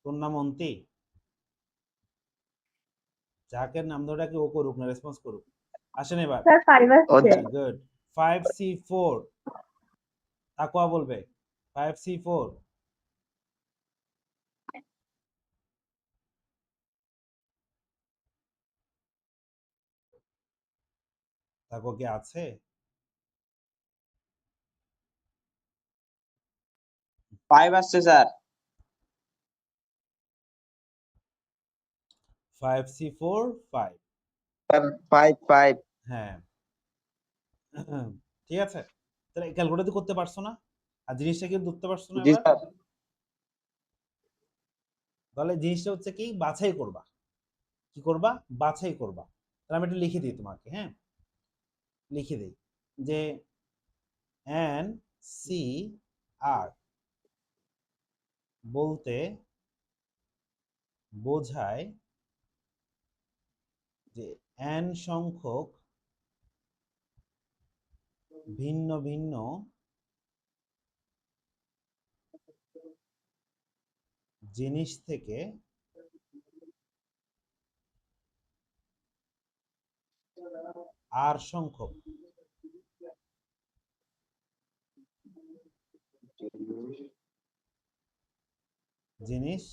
Speaker 1: তোর নাম অন্তি? যাকে নাম ধরে রাখি ও করুক না, রেসপন্স করুক। আসেন এবার।
Speaker 6: স্যার 5 আসছে।
Speaker 1: গুড। 5C4 তাকওয়া বলবে 5C4। তাকওয়া কি আছে?
Speaker 4: 5 আসছে স্যার।
Speaker 1: 5C4 5।
Speaker 2: স্যার 5
Speaker 1: হ্যাঁ ঠিক আছে, তাহলে ক্যালকুলেট করতে পারছো না? আর জিনিসটা কি ধরতে পারছো না
Speaker 2: জি
Speaker 1: এবার?
Speaker 2: স্যার।
Speaker 1: তাহলে জিনিসটা হচ্ছে কি, বাছাই করবা। কি করবা? বাছাই করবা। তাহলে আমি একটু লিখে দিই তোমাকে, হ্যাঁ লিখে দিই যে NCR বলতে বোঝায় যে n সংখ্যক ভিন্ন ভিন্ন জিনিস থেকে r সংখ্যক জিনিস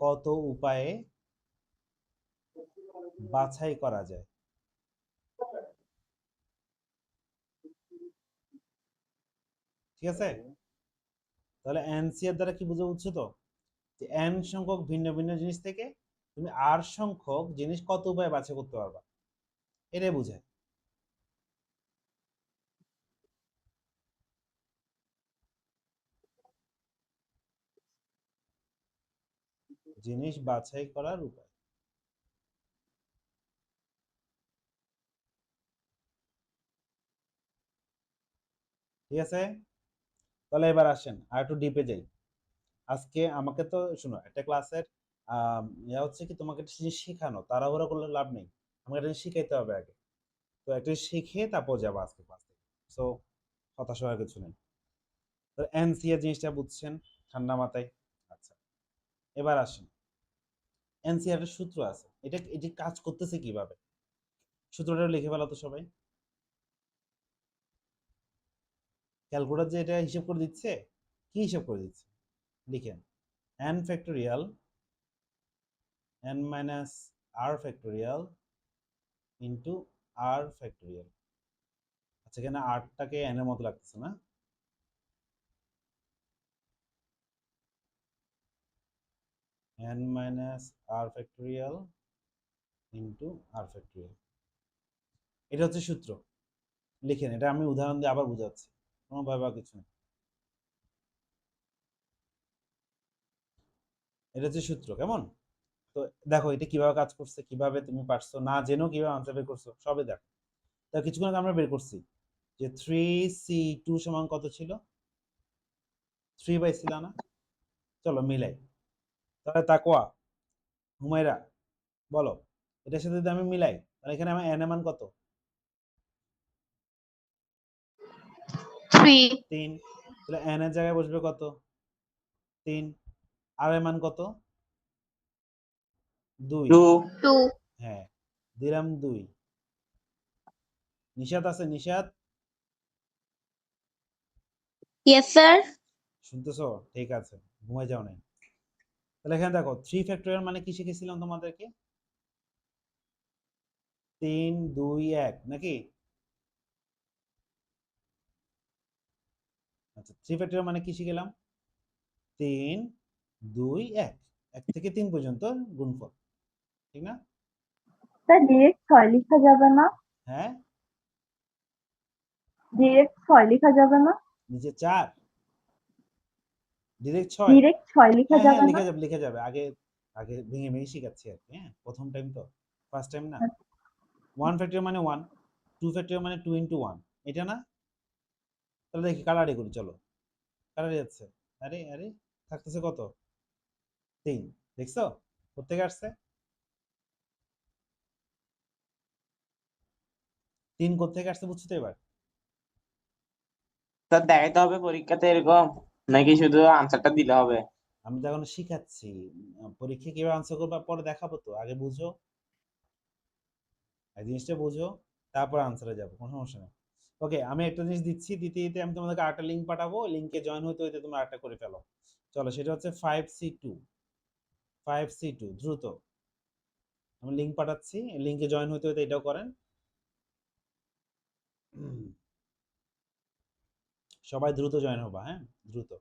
Speaker 1: কত উপায়ে বাছাই করা যায়। ঠিক আছে, তাহলে NCR দ্বারা কি বুঝছো তো, যে n সংখ্যক ভিন্ন ভিন্ন জিনিস থেকে তুমি r সংখ্যক জিনিস কত উপায়ে বাছাই করতে পারবা, এটাই বোঝায়। জিনিস বাছাই করার উপায়। ঠিক আছে, তাহলে এবার আসেন আর একটু ডিপে যাই। আজকে আমাকে তো শোনো, একটা ক্লাসের ইয়া হচ্ছে কি, তোমাকে একটা জিনিস শেখানো, তাড়াহুড়ো করলে লাভ নেই। আমাকে একটা জিনিস শিখাইতে হবে আগে। তো একটা জিনিস শিখে তারপর যাবো আজকে ক্লাস থেকে। সো হতাশ হওয়ার কিছু নেই। তো এনসিআর জিনিসটা বুঝছেন ঠান্ডা মাথায়? আচ্ছা, এবার আসেন। এনসিআর এর সূত্র আছে, এটি কাজ করতেছে কিভাবে, সূত্রটা লিখে ফেলো তো সবাই। ক্যালকুলেটর যে এটা হিসাব করে দিচ্ছে, কি হিসাব করে দিচ্ছে লিখেন, n factorial n minus r factorial into r factorial. আচ্ছা এখানে আরটাকে n এর মতো লাগতেছে না? n minus r factorial into r factorial, এটা হচ্ছে সূত্র। লিখেন, এটা আমি উদাহরণ দিয়ে আবার বোঝাচ্ছি, কোনো ভয় পাওয়ার কিছু নেই। এটা হচ্ছে সূত্র, কেমন? তো দেখো এটা কিভাবে কাজ করছে, কিভাবে তুমি পারছো না জেনেও কিভাবে আনসার বের করছো, সবই দেখো। তা কিছুক্ষণ আগে আমরা বের করছি যে 3C2 সমান কত ছিল, 3 পাইছিল না? চলো মিলাই। তাহলে তাকওয়া, হুমায়রা বলো, এটার সাথে যদি আমি মিলাই তাহলে এখানে আমার n এর মান কত?
Speaker 5: 3
Speaker 1: 3। তাহলে n এর জায়গায় বসবে কত? 3। আর এর মান কত? 2।
Speaker 4: 2
Speaker 5: 2
Speaker 1: হ্যাঁ দিলাম 2। নিশাত আছে? Nishat
Speaker 5: yes sir
Speaker 1: শুনতেছো? ঠিক আছে, ঘুমাই যাও নাই। তাহলে এখানে দেখো 3 ফ্যাক্টোরিয়াল মানে কি শিখেছিলাম তোমাদেরকে? 3 2 1 নাকি? আচ্ছা 3 ফ্যাক্টোরিয়াল মানে কি শিখলাম? 3 2 1, 1 থেকে 3 পর্যন্ত গুণফল, ঠিক না?
Speaker 6: স্যার ডিরেক্ট 6 লেখা যাবে না?
Speaker 1: হ্যাঁ
Speaker 6: ডিরেক্ট 6 লেখা যাবে না?
Speaker 1: নিচে 4 ডিরেক্ট 6।
Speaker 6: ডিরেক্ট 6 লেখা
Speaker 1: হ্যাঁ হ্যাঁ
Speaker 6: যাবে না?
Speaker 1: লিখে যাবে, লিখে যাবে। আগে আগে ভেঙে ভেঙে শিখাচ্ছি আর কি, হ্যাঁ প্রথম টাইম তো, ফার্স্ট টাইম না। 1 ফ্যাক্টরিয়াল মানে 1, 2 ফ্যাক্টরিয়াল মানে 2 ইনটু 1, এটা না? তাহলে দেখি কাটাকাটি করি, চলো। কাটাকাটি যাচ্ছে। আরে আরে থাকতেছে কত? 3। দেখছো কোত্থেকে আসছে? 3 কোত্থেকে আসছে বুঝছো তো এবার?
Speaker 4: স্যার দেখাইতে হবে পরীক্ষাতে এরকম, নাকি শুধু আনসারটা দিলে হবে?
Speaker 1: আমি তো এখন শিখাচ্ছি। পরীক্ষায় কিভাবে আনসার করবা পরে দেখাবো তো, আগে বুঝো। এই জিনিসটা বুঝো, তারপর আনসারে যাবো, কোনো সমস্যা নেই। ওকে, আমি একটা জিনিস দিচ্ছি, দিতে দিতে আমি তোমাদেরকে আরেকটা লিঙ্ক পাঠাবো, লিঙ্কে জয়েন হইতে হইতে তোমরা আরেকটা করে ফেলো। চলো, সেটা হচ্ছে 5C2। 5C2 দ্রুত আমি লিঙ্ক পাঠাচ্ছি, লিঙ্কে জয়েন হইতে হইতে এটাও করেন। সবাই দ্রুত জয়েন হবা, হ্যাঁ, দ্রুত।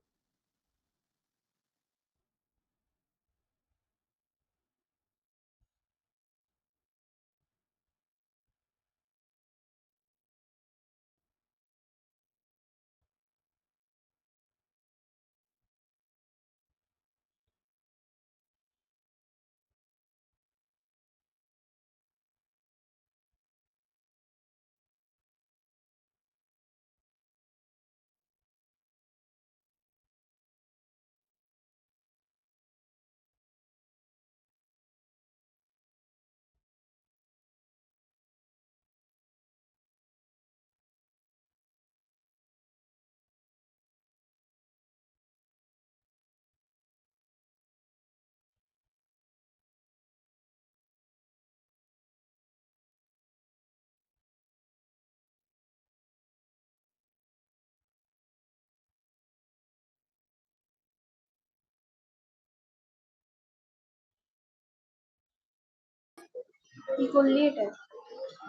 Speaker 6: কি করলি এটা?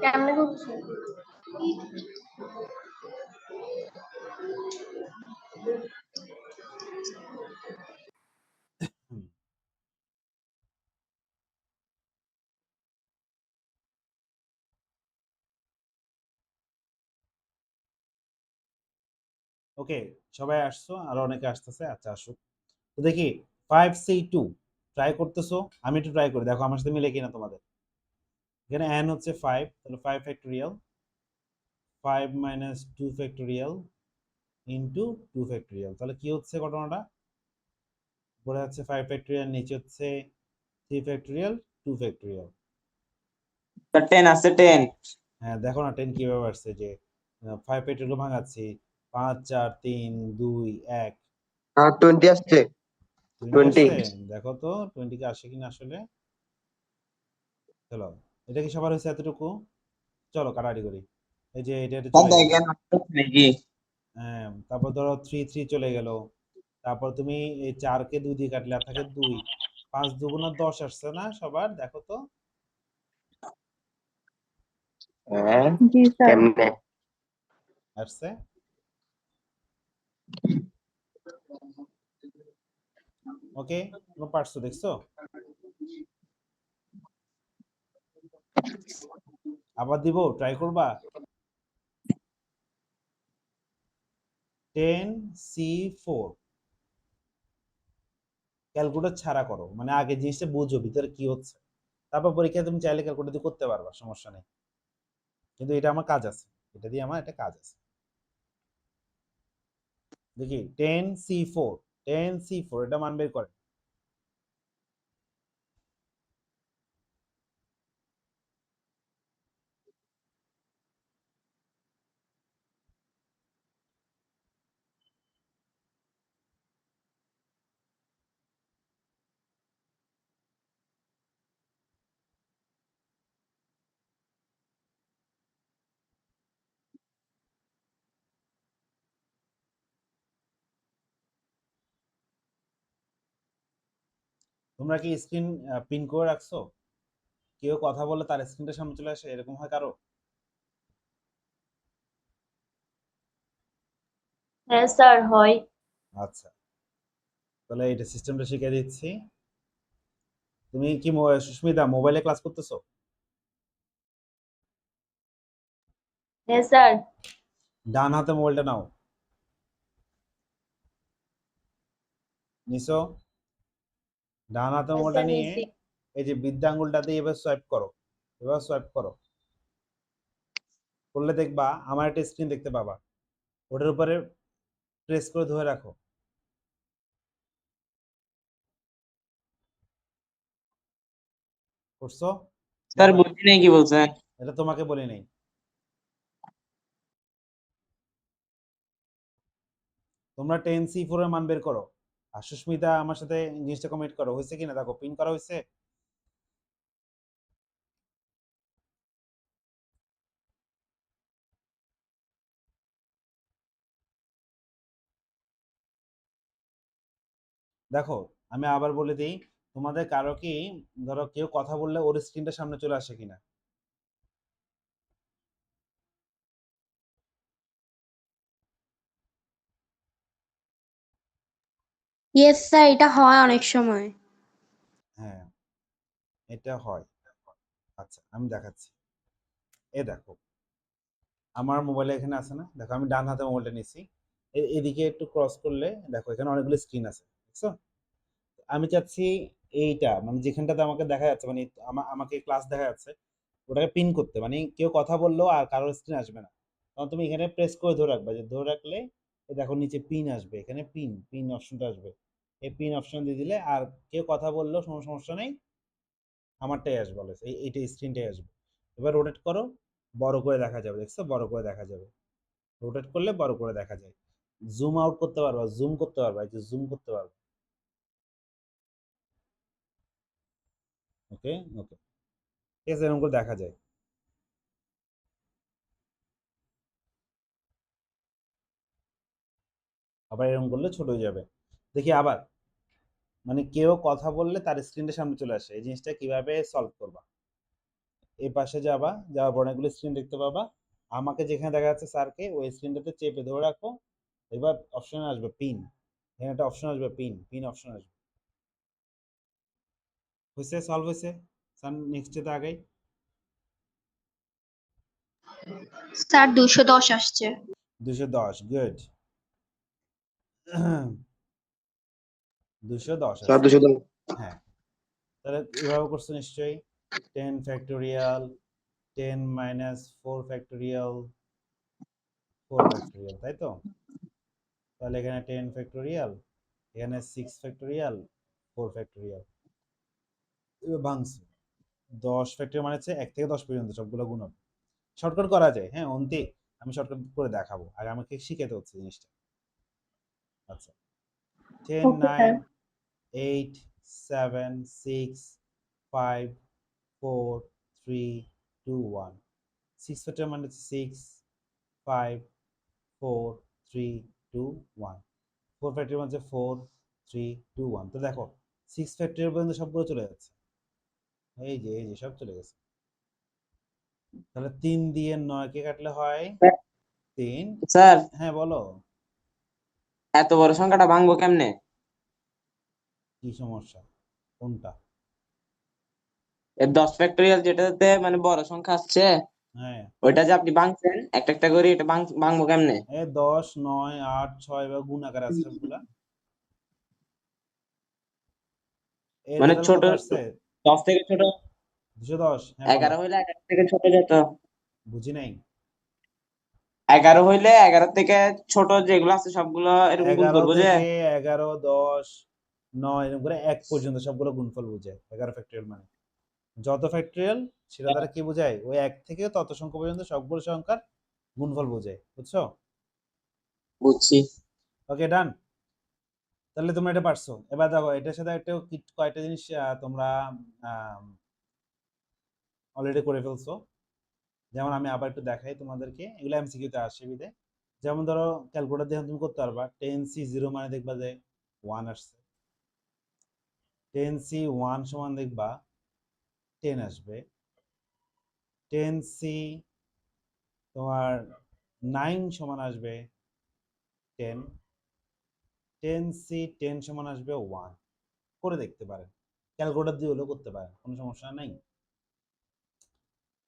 Speaker 6: কেমনে করছিস?
Speaker 1: ওকে, সবাই আসছো, আর অনেকে আসতেছে, আচ্ছা আসুক। তো দেখি 5C2 ট্রাই করতেছো, আমি একটু ট্রাই করি, দেখো আমার সাথে মিলে কিনা তোমাদের। এখানে n হচ্ছে 5, তাহলে 5 factorial, 5 minus 2 factorial into 2 factorial, তাহলে কি হচ্ছে ঘটনাটা? উপরে হচ্ছে 5 ফ্যাক্টোরিয়াল, নিচে হচ্ছে 3 ফ্যাক্টোরিয়াল 2 ফ্যাক্টোরিয়াল।
Speaker 4: স্যার 10 আছে 10।
Speaker 1: হ্যাঁ, দেখো না 10 কিভাবে আসছে, যে 5 ফ্যাক্টোরিয়াল ভাঙাচ্ছি, 5 4 3 2 1।
Speaker 2: 20 আসছে,
Speaker 1: 20
Speaker 2: 20।
Speaker 1: আসছে, দেখো তো 20 কে আসে কিনা আসলে। চলো, এটা কি সবার হয়েছে এতটুকু? চলো কাটাকাটি করি। এই যে এটা
Speaker 4: স্যার
Speaker 1: চলে গেল।
Speaker 4: দেখেন নাকি?
Speaker 1: হ্যাঁ, তারপর ধরো 3 3 চলে গেল। তারপর তুমি এই 4 কে 2 দিয়ে কাটলে আর থাকে 2। 5 দুগুণা 10 আসছে না সবার? দেখো তো।
Speaker 2: হ্যাঁ,
Speaker 6: জি স্যার।
Speaker 2: কেমনে?
Speaker 1: আসছে। ওকে, কোনো পারছো দেখছো? আবার দিব, ট্রাই করবা? 10C4 ক্যালকুলেটর ছাড়া করো, মানে আগে জিনিসটা বুঝো ভিতরে কি হচ্ছে, তারপর পরীক্ষায় তুমি চাইলে ক্যালকুলেটর দিয়ে করতে পারবা, সমস্যা নেই। কিন্তু এটা আমার কাজ আছে, এটা দিয়ে আমার একটা কাজ আছে। দেখি 10C4, 10C4 এটা মান বের করে। তোমরা কি স্ক্রিন পিন করে রাখছো? কেউ কথা বলে তার স্ক্রিনটা সামনে চলে আসে, এরকম হয় কারো?
Speaker 3: হ্যাঁ স্যার, হয়।
Speaker 1: আচ্ছা, তাহলে এটা সিস্টেমটা শিখিয়ে দিচ্ছি। তুমি কি সুস্মিতা মোবাইলে ক্লাস করতেছো?
Speaker 3: হ্যাঁ স্যার।
Speaker 1: ডান হাতে মোবাইলটা নাও। নিছো? ডান হাতে
Speaker 3: হ্যাঁ
Speaker 1: মোবাইলটা
Speaker 3: স্যার,
Speaker 1: নিয়ে
Speaker 3: নিছি।
Speaker 1: এই যে বৃদ্ধা আঙ্গুলটাতে এবার সোয়াইপ করো, এবার সোয়াইপ করো। করলে দেখবা আমার একটা স্ক্রিন দেখতে পাবা, ওটার উপরে প্রেস করে ধরে রাখো। করছো?
Speaker 4: স্যার
Speaker 1: দেখো,
Speaker 4: বুঝি নাই কি বলছেন।
Speaker 1: এটা তোমাকে বলি নাই। তোমরা 10C4 এর মান বের করো। আর সুস্মিতা আমার সাথে জিনিসটা কমেন্ট করো, হয়েছে কিনা দেখো, পিন করা হয়েছে। দেখো, আমি আবার বলে দিই, তোমাদের কারো কি, ধরো কেউ কথা বললে ওর স্ক্রিনটা সামনে চলে আসে কিনা?
Speaker 5: ইয়েস স্যার, এটা হয় অনেক সময়।
Speaker 1: হ্যাঁ, এটা হয়। আচ্ছা, আমি দেখাচ্ছি। এ দেখো, আমার মোবাইলে এখানে আছে না, দেখো আমি ডান হাতে মোবাইলটা নিছি, এদিকে একটু ক্রস করলে দেখো এখানে অনেকগুলো স্ক্রিন আছে, বুঝছো? আমি চাচ্ছি এইটা, মানে যেখানটাতে আমাকে দেখা যাচ্ছে, মানে আমাকে ক্লাস দেখা যাচ্ছে, ওটাকে পিন করতে, মানে কেউ কথা বললেও আর কারোর স্ক্রিন আসবে না। তখন তুমি এখানে প্রেস করে ধরে রাখবা, যে ধরে রাখলে এই দেখো নিচে পিন আসবে, এখানে পিন পিন অপশনটা আসবে। এই পিন অপশন দিয়ে দিলে আর কেউ কথা বললেও সমস্যা নেই, আমারটাই আসবে, বলে এইটা স্ক্রিনটাই আসবে। এবার রোটেট করো, বড় করে দেখা যাবে, দেখছো? বড় করে দেখা যাবে, রোটেট করলে বড় করে দেখা যায়। জুম আউট করতে পারবা, জুম করতে পারবা, এই যে জুম করতে পারবা। ওকে, ওকে, ঠিক আছে, এরকম করে দেখা যায়। আবার এরকম করলে ছোট হয়ে যাবে। দেখি আবার, মানে কেউ কথা বললে তার স্ক্রিনটা সামনে চলে আসে, এই জিনিসটা কিভাবে সলভ করবা? এই পাশে যাবা, যাওয়ার পর অনেকগুলো স্ক্রিন দেখতে পাবা, আমাকে যেখানে দেখা যাচ্ছে স্যারকে, ওই স্ক্রিনটাতে চেপে ধরে রাখো। এবার অপশন আসবে পিন, এখানে একটা অপশন আসবে পিন, পিন অপশন আসবে। হয়েছে? সলভ হয়েছে? স্যার নেক্সট যেতে আগেই।
Speaker 6: স্যার 210 আসছে।
Speaker 1: 210, গুড। 210
Speaker 2: স্যার
Speaker 1: আছে।
Speaker 2: 210।
Speaker 1: হ্যাঁ, তাহলে এভাবে করছো নিশ্চয়ই। 10 ফ্যাক্টোরিয়াল, 10 মাইনাস 4 ফ্যাক্টোরিয়াল, 4 ফ্যাক্টোরিয়াল, তাই তো? তাহলে এখানে 10 ফ্যাক্টোরিয়াল, এখানে 6 ফ্যাক্টোরিয়াল, 4 ফ্যাক্টোরিয়াল। এবার ভাঙছি, 10 ফ্যাক্টোরিয়াল মানে হচ্ছে 1 থেকে 10 পর্যন্ত সবগুলো গুণ হবে। শর্টকাট করা যায়, হ্যাঁ অন্তে, আমি শর্টকাট করে দেখাবো, আর আমাকে শিখাতে হচ্ছে জিনিসটা। আচ্ছা, 10,
Speaker 6: ওকে স্যার।
Speaker 1: 9, 8, 7, 6, 5, 4, 3, 2, 1। 6 ফ্যাক্টোরিয়াল মানে হচ্ছে 6, 5, 4, 3, 2, 1। 4 ফ্যাক্টোরিয়াল মানে হচ্ছে 4, 3, 2, 1। তো দেখো 6 ফ্যাক্টোরিয়াল পর্যন্ত সবগুলো চলে যাচ্ছে, এই যে সব চলে গেছে। তাহলে 3 দিয়ে 9 কে কাটলে হয় 3।
Speaker 4: স্যার
Speaker 1: হ্যাঁ বলো,
Speaker 4: এত বড় সংখ্যাটা ভাঙবো কেমনে?
Speaker 1: কি সমস্যা, কোনটা?
Speaker 4: এর 10 ফ্যাক্টরিয়াল যেটাতে মানে বড় সংখ্যা আসছে,
Speaker 1: হ্যাঁ,
Speaker 4: ওইটা যে আপনি ভাঙছেন একটা একটা করে, এটা ভাঙবো কেমনে?
Speaker 1: 10, 9, 8, 6 বা গুণ আকারে আছে সবগুলা। এই
Speaker 4: মানে
Speaker 1: রেজাল্ট
Speaker 4: ছোট,
Speaker 1: কত আসছে?
Speaker 4: 10 থেকে ছোট।
Speaker 1: 210, হ্যাঁ বলো।
Speaker 4: 11 হইলে 11 থেকে ছোট যত।
Speaker 1: বুঝি নাই।
Speaker 4: 11 হইলে 11 থেকে ছোট যেগুলো আছে সবগুলো এরকম গুণ
Speaker 1: 11
Speaker 4: করবো যে।
Speaker 1: থেকে 11, 10, 9 এরকম করে 1 পর্যন্ত সবগুলো গুণফল বোঝায় 11 ফ্যাক্টোরিয়াল মানে। যত ফ্যাক্টোরিয়াল সেটা দ্বারা কি বোঝায়? ওই 1 থেকে তত সংখ্যা পর্যন্ত সবগুলো সংখ্যার গুণফল বোঝায়, বুঝছো?
Speaker 4: বুঝছি।
Speaker 1: ওকে, ডান। তাহলে তোমরা এটা পারছো। এবার দেখো এটার সাথে একটা কয়টা জিনিস তোমরা অলরেডি করে ফেলছো। যেমন আমি আবার একটু দেখাই তোমাদেরকে, এগুলো এমসিকিউতে আসে বিদে। যেমন ধরো ক্যালকুলেটর দিয়ে তুমি করতে পারবা, 10C0 মানে দেখবা যে 1 আসছে, 10C1 সমান দেখবা 10 আসবে, 10C তোমার 9 সমান আসবে 10, 10C10 সমান আসবে 1। করে দেখতে পারেন, ক্যালকুলেটর দিয়ে হলেও করতে পারেন, কোনো সমস্যা নাই।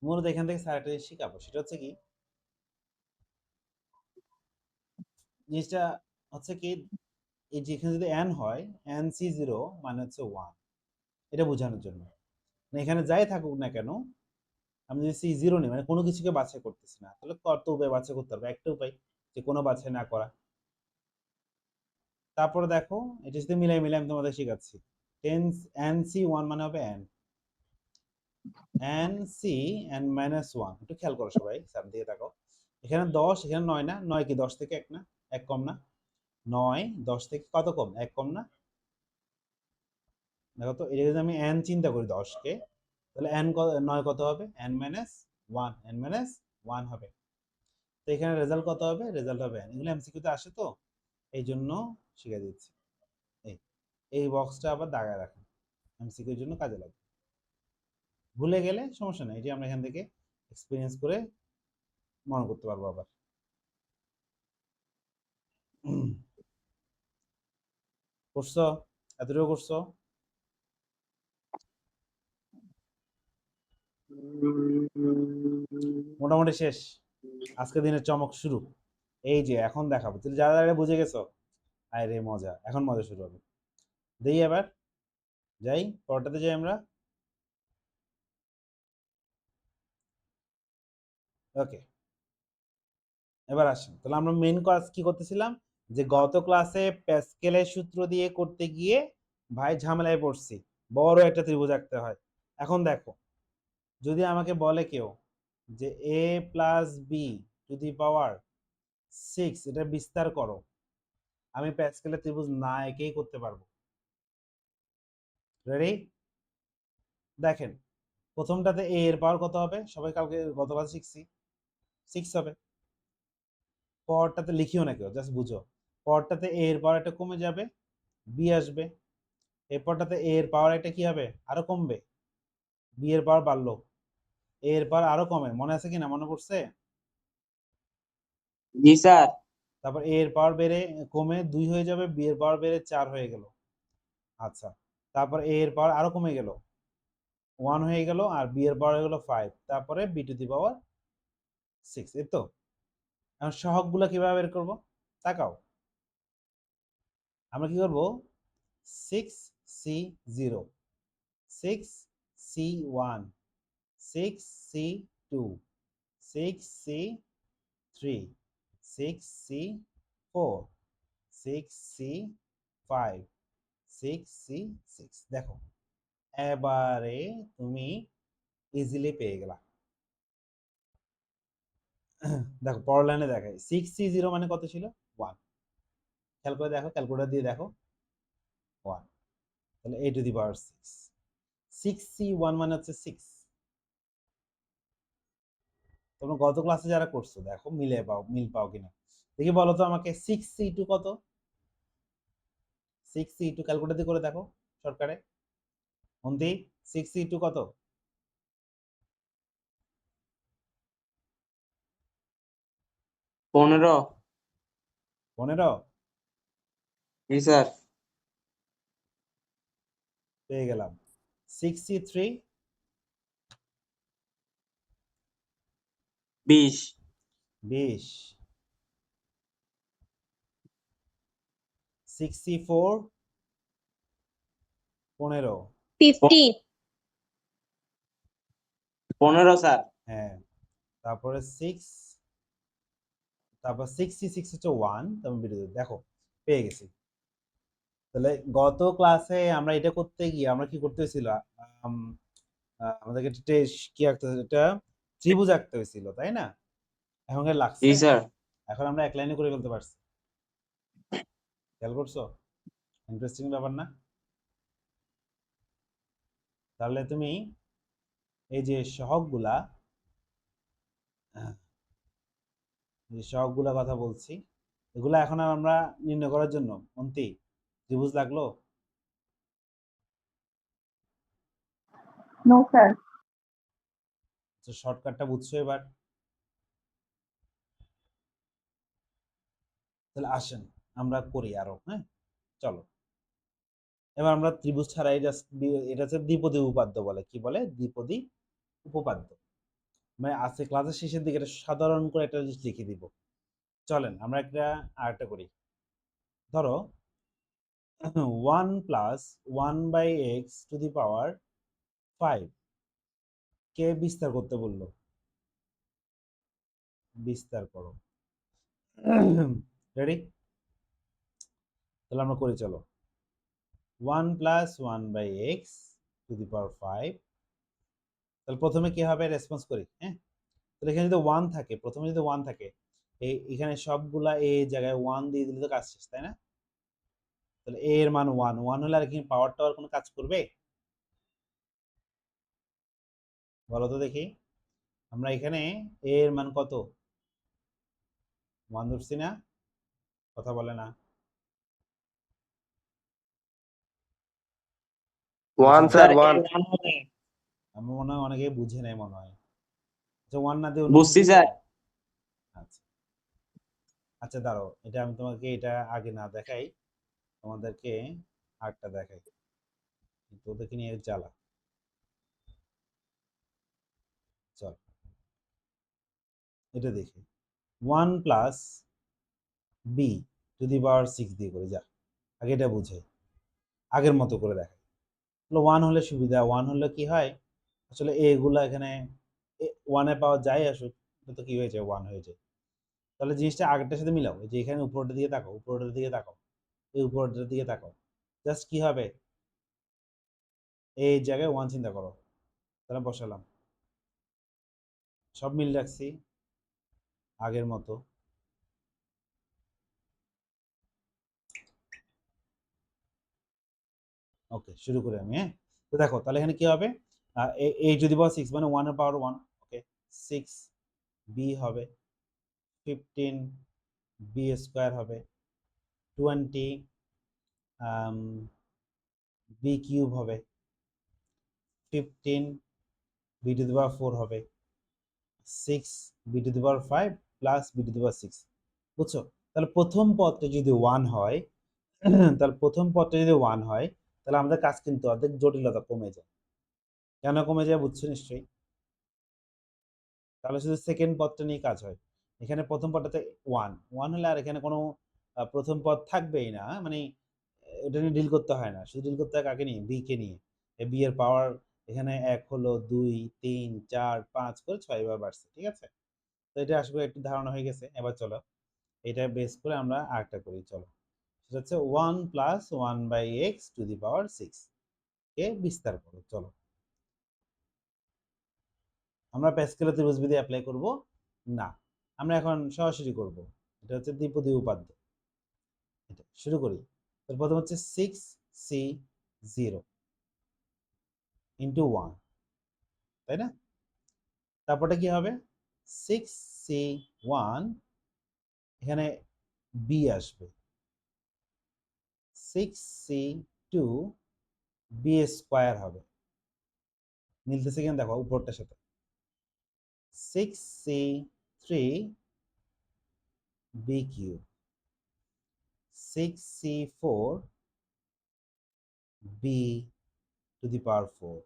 Speaker 1: মূলত এখান থেকে স্যার একটা জিনিস শিখাবো, সেটা হচ্ছে কি, জিনিসটা হচ্ছে কি, এই যে এখানে যদি n হয়, nC0 মানে হচ্ছে 1, এটা বোঝানোর জন্য। মানে এখানে যাই থাকুক না কেন, আমি যদি C0 নিই মানে কোনো কিছুকে বাছাই করতেছি না, তাহলে কত উপায় বাছাই করতে পারবো? একটা উপায়, যে কোনো বাছাই না করা। তারপরে দেখো এটা যদি মিলাই মিলাই আমি তোমাদের শেখাচ্ছি। 10 NC1 মানে হবে n, NC n minus 1। একটু খেয়াল করো সবাই, স্যার দিয়ে দেখো এখানে 10, এখানে 9 না? 9 কি 10 থেকে 1 না? 1 কম না? 9 10 থেকে কত কম? 1 কম না? দেখো তো, এটা যদি আমি n চিন্তা করি 10 কে, তাহলে n 9 কত হবে? n minus 1, n minus 1 হবে। তো এখানে রেজাল্ট কত হবে? রেজাল্ট হবে n। এগুলো এমসিকিউ তে আসে তো, এই জন্য শিখিয়ে দিচ্ছি। এই বক্সটা আবার দাগায় রাখেন, এমসিকিউ এর জন্য কাজে লাগবে। ভুলে গেলে সমস্যা নাই, এটি আমরা এখান থেকে এক্সপেরিয়েন্স করে মনে করতে পারবো আবার। করছো? এতটুকু করছো? মোটামুটি শেষ। আজকে দিনের চমক শুরু। এই যে এখন দেখাবো, তুমি যারা যারা বুঝে গেছো, আরে মজা, এখন মজা শুরু হবে। দেই এবার, যাই পরটাতে যাই আমরা। ওকে, এবার আসেন। তাহলে আমরা মেন কাজ কি করতেছিলাম, যে গত ক্লাসে প্যাসকেলের সূত্র দিয়ে করতে গিয়ে ভাই ঝামেলায় পড়ছি, বড় একটা ত্রিভুজ আঁকতে হয়। এখন দেখো, যদি আমাকে বলে কেউ যে a plus b to the power 6 এটা বিস্তার করো, আমি প্যাসকেলের ত্রিভুজ না এঁকেই করতে পারবো। রেডি? দেখেন, প্রথমটাতে a এর পাওয়ার কত হবে? সবাই কালকে গত ক্লাসে শিখছি, 6 হবে। পরটাতে লিখিও না কেউ, জাস্ট বুঝো। পরটাতে a এর পাওয়ার একটা কমে যাবে, b আসবে। এরপরটাতে a এর পাওয়ার একটা কি হবে? আরো কমবে, b এর পাওয়ার বাড়লো, a এর পাওয়ার আরো কমে, মনে আছে কিনা? মনে পড়ছে?
Speaker 4: জি স্যার।
Speaker 1: তারপর a এর পাওয়ার বেড়ে কমে 2 হয়ে যাবে, b এর পাওয়ার বেড়ে 4 হয়ে গেল। আচ্ছা, তারপর a এর পাওয়ার আরো কমে গেল, 1 হয়ে গেল, আর b এর পাওয়ার হয়ে গেল 5, তারপরে b টু দি পাওয়ার 6। এই তো। এখন সহগগুলো কিভাবে বের করব? তাকাও, আমরা কি করব? 6C0, 6C1, 6C2, 6C3, 6C4, 6C5, 6C6। দেখো, এবারে তুমি ইজিলি পেয়ে গেলা। দেখো পরের লাইনে দেখাই, 6C0 মানে কত ছিল? 1। খেয়াল করে দেখো, ক্যালকুলেটর দিয়ে দেখো, 1। তাহলে a two the power 6। 6C1 মানে হচ্ছে 6। তোমরা গত ক্লাসে যারা করছো দেখো মিল পাও কিনা দেখি, বলো তো আমাকে। 6C2 কত? 6C2 ক্যালকুলেটর দিয়ে করে দেখো শর্টকাটে। অন্তি, 6C2 কত?
Speaker 4: 15।
Speaker 1: 15?
Speaker 4: জি স্যার।
Speaker 1: পেয়ে গেলাম। 6C3?
Speaker 4: 20।
Speaker 1: 20। 6C4? 15।
Speaker 5: 50,
Speaker 4: 15 স্যার।
Speaker 1: হ্যাঁ, তারপরে 6C6 হচ্ছে 1, তারপর বিরোধী। দেখো পেয়ে গেছি। তাহলে গত ক্লাসে আমরা এটা করতে গিয়ে আমরা কি করতে হয়েছিল, আমাদেরকে কি আঁকতে হয়েছিল, এটা ত্রিভুজ আঁকতে হয়েছিল, তাই না? এখন
Speaker 4: জি
Speaker 1: লাগছে,
Speaker 4: স্যার।
Speaker 1: এখন আমরা এক লাইনে করে ফেলতে পারছি। খেয়াল করছো? ইন্টারেস্টিং ব্যাপার না? তাহলে তুমি এই যে সহগগুলা, যে সহগগুলা কথা বলছি, এগুলা এখন আর আমরা নির্ণয় করার জন্য অন্তি ত্রিভুজ লাগলো?
Speaker 3: No sir.
Speaker 1: শর্টকাটটা বুঝছো এবার? তাহলে আসেন আমরা করি আরো। হ্যাঁ, চলো এবার আমরা ত্রিভুজ ছাড়াই জাস্ট, এটা হচ্ছে দ্বিপদী উপপাদ্য বলে। কি বলে? দ্বিপদী উপপাদ্য। মানে আজকে ক্লাসের শেষের দিকে এটা সাধারণ করে একটা জিনিস লিখে দিব। চলেন আমরা আরেকটা করি। ধরো 1 + 1/x টু দি পাওয়ার 5 কে বিস্তার করতে বললো? বিস্তার করো। রেডি? তাহলে আমরা করি, চলো। 1 + 1/x টু দি পাওয়ার 5। তাহলে প্রথমে কি হবে, রেসপন্স করি। হ্যাঁ, তাহলে এখানে যদি 1 থাকে, প্রথমে যদি 1 থাকে, এখানে সবগুলা এই জায়গায় 1 দিয়ে দিলে তো কাজ শেষ, তাই না? তাহলে a এর মান 1 হলে আর কি পাওয়ার টাওয়ার কোনো কাজ করবে? বলো তো দেখি। আমরা এখানে a এর মান কত? 1 ধরছি না? কথা বলে না।
Speaker 2: 1
Speaker 4: স্যার
Speaker 2: স্যার 1
Speaker 4: 1 হবে।
Speaker 1: আমার মনে হয় অনেকেই বুঝে নেয় মনে হয়। আচ্ছা, 1 না দিয়ে অন্য কিছু
Speaker 4: বুঝছি
Speaker 1: দিবো?
Speaker 4: স্যার।
Speaker 1: আচ্ছা আচ্ছা, দাঁড়াও, এটা আমি তোমাকে এটা আগে না দেখাই, তোমাদেরকে আরেকটা দেখাই, কিন্তু ওদেরকে নিয়ে জ্বালা। চল, এটা দেখি। 1 + b টু দি পাওয়ার 6 দিয়ে করে যা, আগে এটা বুঝে আগের মতো করে দেখাই। 1 হলে সুবিধা, 1 হলে কি হয়, আসলে এগুলা এখানে 1 এ পাওয়া যায় আসুক, এটা তো কি হয়ে যায়, 1 হয়ে যায়। তাহলে জিনিসটা আগেরটার সাথে মিলাও, এই যে এখানে উপরটার দিকে তাকাও, উপরটার দিকে তাকাও, এই উপরটার দিকে তাকাও, জাস্ট কি হবে, এই জায়গায় 1 চিন্তা করো। তাহলে বসালাম, সব মিল রাখছি আগের মতো। ওকে, শুরু করি আমি। হ্যাঁ, তো দেখো তাহলে এখানে কি হবে, a টু দি পাওয়ার 6 মানে 1 এর পাওয়ার 1। ওকে, 6 b হবে, 15 b স্কয়ার হবে, 20 b কিউব হবে, 15 b টু দি পাওয়ার 4 হবে, 6 b to the power 5 plus b to the power 6। বুঝছো? তাহলে প্রথম পদটা যদি 1 হয়, তাহলে প্রথম পদটা যদি 1 হয়, তাহলে আমাদের কাজ কিন্তু অর্ধেক জটিলতা কমে যায়। কেন কমে যায় বুঝছো নিশ্চয়ই? তাহলে শুধু সেকেন্ড পদটা নিয়ে কাজ হয়। এখানে প্রথম পদটাতে 1 হলে আর এখানে কোনো প্রথম পদ থাকবেই না, মানে এটা নিয়ে ডিল করতে হয় না, শুধু ডিল করতে হয় কাকে নিয়ে, বি কে নিয়ে। বি এর পাওয়ার এখানে 1 হলো, 2 3 4 5 করে 6 বার বাড়ছে, ঠিক আছে? তো এটা আসলে একটু ধারণা হয়ে গেছে। এবার চলো এটা বেস করে আমরা আরেকটা করি, চলো। সেটা হচ্ছে 1 + 1/x টু দি পাওয়ার 6 কে বিস্তার করো। চলো, আমরা প্যাসকেলের ত্রিভুজবিধি অ্যাপ্লাই করব না, আমরা এখন সরাসরি করব। এটা হচ্ছে দ্বিপদী উপপাদ্য। এটা শুরু করি। তো প্রথম হচ্ছে 6c0 ইন্টু 1, তাই না? তারপরটা কি হবে, 6c1, এখানে b আসবে, 6c2 b স্কয়ার হবে, মিলতেছে কিনা দেখো উপরটার সাথে। 6c3 b cube, 6c4 b to the power 4,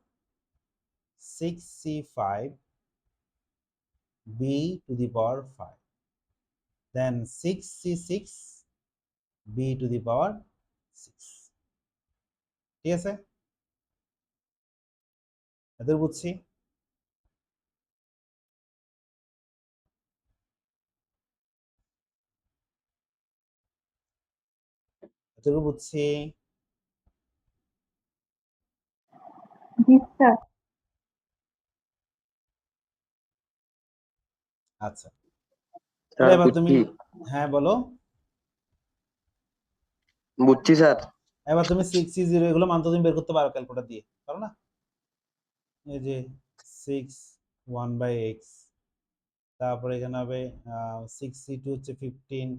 Speaker 1: 6c5 b to the power 5, then 6c6 b to the power 6। ঠিক আছে, এদের বুঝছি। এদের বুঝছি।
Speaker 6: জি স্যার।
Speaker 1: আচ্ছা, তাহলে
Speaker 2: স্যার
Speaker 1: এবার তুমি,
Speaker 2: বুঝছি
Speaker 1: হ্যাঁ বলো।
Speaker 2: বুঝছি স্যার।
Speaker 1: এবার তুমি 6c0 এগুলো মান তো তুমি বের করতে পারো ক্যালকুলেটর দিয়ে, পারো না? এই যে 6 1/x, তারপরে এখানে হবে 6c2 হচ্ছে 15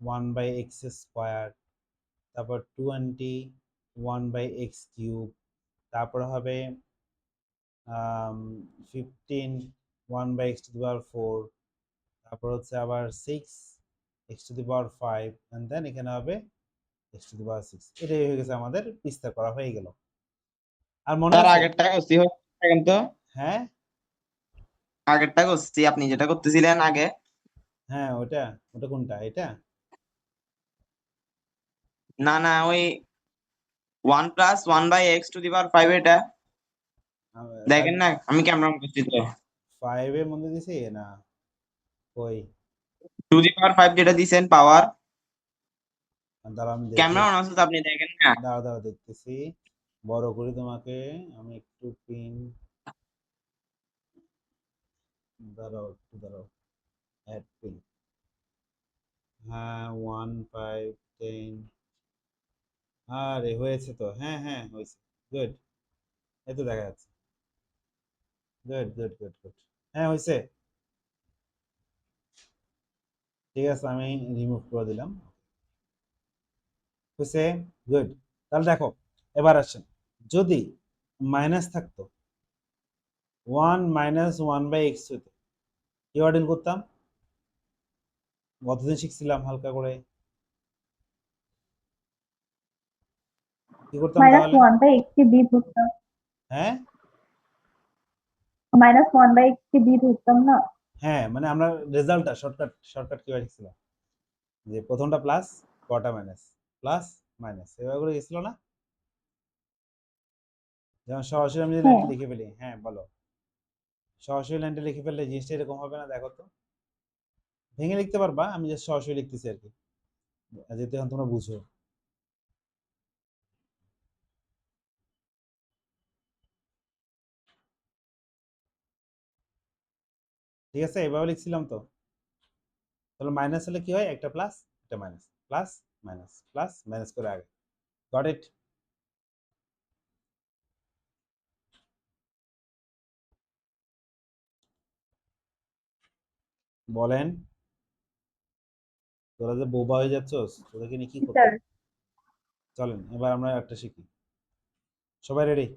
Speaker 1: 1/x স্কয়ার, তারপর 20 1/x কিউব, তারপর হবে 15 1/x টু দি পাওয়ার 4, তারপর হচ্ছে আবার 6 x to the power 5, and then এখানে হবে x টু দি পাওয়ার 6। এটাই হয়ে গেছে, আমাদের বিস্তার করা হয়ে গেল। আর মনে
Speaker 4: স্যার
Speaker 1: আছে?
Speaker 4: আগেরটা করছি, দেখেন তো।
Speaker 1: হ্যাঁ
Speaker 4: আগেরটা করছি, আপনি যেটা করতেছিলেন আগে।
Speaker 1: হ্যাঁ, ওটা ওটা কোনটা, এটা?
Speaker 4: না না, ওই 1 + 1/x টু দি পাওয়ার 5 এটা। দেখেন না, আমি ক্যামেরা অন করছি তো।
Speaker 1: 5 এর মধ্যে দিছি না কই
Speaker 4: 2 the power 5 যেটা দিছেন পাওয়ার,
Speaker 1: দাঁড়া আমি দেখি
Speaker 4: ক্যামেরা অন আছে তো, আপনি দেখেন না।
Speaker 1: দাঁড়া দেখতেছি বড় করি তোমাকে আমি একটু পিন দাঁড়াও অ্যাড পিন হ্যাঁ 1 5 10 আরে হয়েছে তো হ্যাঁ হ্যাঁ হয়েছে গুড এই তো দেখা যাচ্ছে গুড হ্যাঁ হয়েছে ঠিক আছে আমি রিমুভ করে দিলাম হয়েছে গুড তাহলে দেখো এবার আসেন যদি মাইনাস থাকতো 1 মাইনাস 1/x হতো কি অর্ডিন করতাম গতদিন শিখছিলাম হালকা করে কি করতাম
Speaker 7: মাইনাস
Speaker 1: তাহলে
Speaker 7: 1/x কে b ধরতাম,
Speaker 1: হ্যাঁ
Speaker 7: মাইনাস 1/x কে b ধরতাম না।
Speaker 1: হ্যাঁ মানে আমরা রেজাল্টটা শর্টকাট কিভাবে লিখছিলাম যে প্রথমটা প্লাস কটা মাইনাস প্লাস মাইনাস এভাবে করে গেছিল না যেমন সরাসরি আমি যদি
Speaker 7: হ্যাঁ।
Speaker 1: লাইনটা লিখে ফেলি হ্যাঁ বলো সরাসরি লাইনটা লিখে ফেললে জিনিসটা এরকম হবে না দেখো তো ভেঙে লিখতে পারবা আমি যে সরাসরি লিখতেছি আর কি যেতে এখন তোমরা বুঝো ঠিক আছে এভাবে লিখছিলাম তো তাহলে মাইনাস হলে কি হয় একটা প্লাস একটা minus plus minus plus minus করে আগে গট ইট বলেন তোরা যে বোবা হয়ে যাচ্ছস তোদেরকে নিয়ে কি করতে
Speaker 7: স্যার
Speaker 1: চলেন এবার আমরা একটা শিখি সবাই ready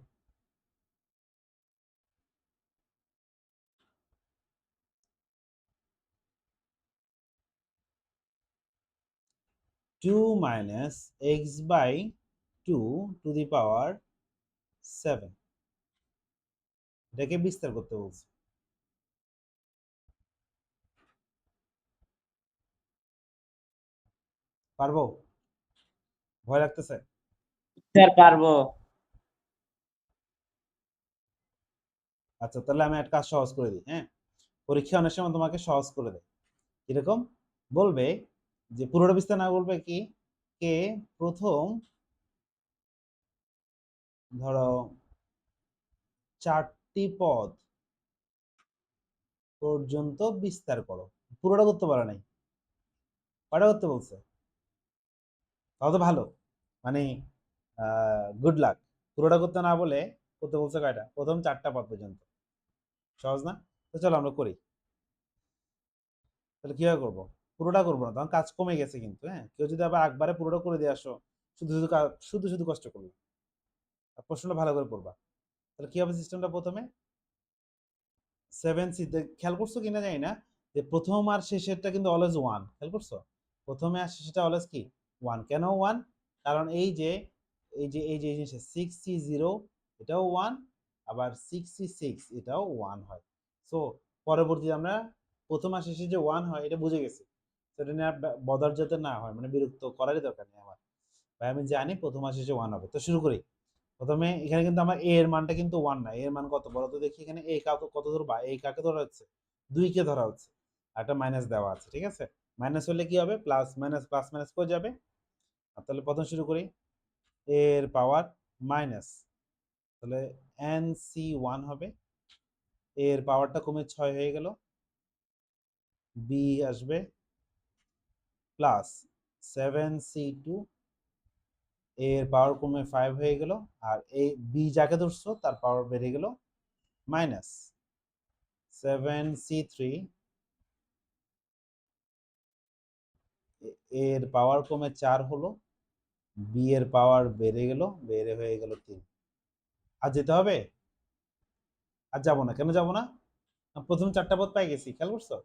Speaker 1: 2 minus x by 2 to the power 7 এটাকে বিস্তার করতে বলছি পারবো ভয় লাগতেছে
Speaker 4: স্যার পারবো।
Speaker 1: আচ্ছা তাহলে আমি একটা কাজ সহজ করে দিই হ্যাঁ পরীক্ষা অনেক সময় তোমাকে সহজ করে দেয় এরকম বলবে যে পুরোটা বিস্তার না বলবে কি কে প্রথম ধরো 4টি পদ পর্যন্ত বিস্তার করো পুরোটা করতে পারে নাই কয়টা করতে বলছে তাও তো ভালো মানে গুড লাক পুরোটা করতে না বলে করতে বলছে কয়টা প্রথম 4টা পদ পর্যন্ত সহজ না তো চলো আমরা করি তাহলে কিভাবে করবো পুরোটা করবো না তখন কাজ কমে গেছে কিন্তু হ্যাঁ কেউ যদি আবার একবারে পুরোটা করে দিয়ে আসো শুধু কষ্ট করবে আর প্রশ্নটা ভালো করে করবা তাহলে কি হবে সিস্টেমটা প্রথমে 7c খেয়াল করছো কিনা জানি না যে প্রথম আর শেষেরটা কিন্তু অলওয়েজ 1 খেয়াল করছো প্রথমে আর শেষেরটা অলওয়েজ কি 1 কেন 1 কারণ এই যে জিনিসটা 6c0 এটাও 1 আবার 6c6 এটাও 1 হয় সো পরবর্তীতে আমরা প্রথম আর শেষে যে 1 হয় এটা বুঝে গেছি সেটা নিয়ে বদার যাতে না হয় মানে বিরক্ত করারই দরকার নেই আমার ভাই আমি জানি প্রথম আর শেষে 1 হবে তো শুরু করি প্রথমে এখানে কিন্তু আমার a এর মানটা কিন্তু 1 না a এর মান কত বলো তো দেখি এখানে a কত ধরবা a কাকে ধরা হচ্ছে 2 কে ধরা হচ্ছে একটা মাইনাস দেওয়া আছে ঠিক আছে মাইনাস হলে কি হবে প্লাস মাইনাস করে যাবে তাহলে প্রথম শুরু করি a এর পাওয়ার মাইনাস তাহলে nc1 হবে a এর পাওয়ারটা কমে 6 হয়ে গেল b আসবে প্লাস 7c2 এর পাওয়ার কমে 5 হয়ে গেল আর এই বি যাকে ধরছো তার পাওয়ার বেড়ে গেল মাইনাস 7c3 এর পাওয়ার কমে 4 হলো বি এর পাওয়ার বেড়ে হয়ে গেল 3 আর যেতে হবে আর যাবো না কেন যাবো না প্রথম 4টা পদ পাই গেছি খেয়াল করছো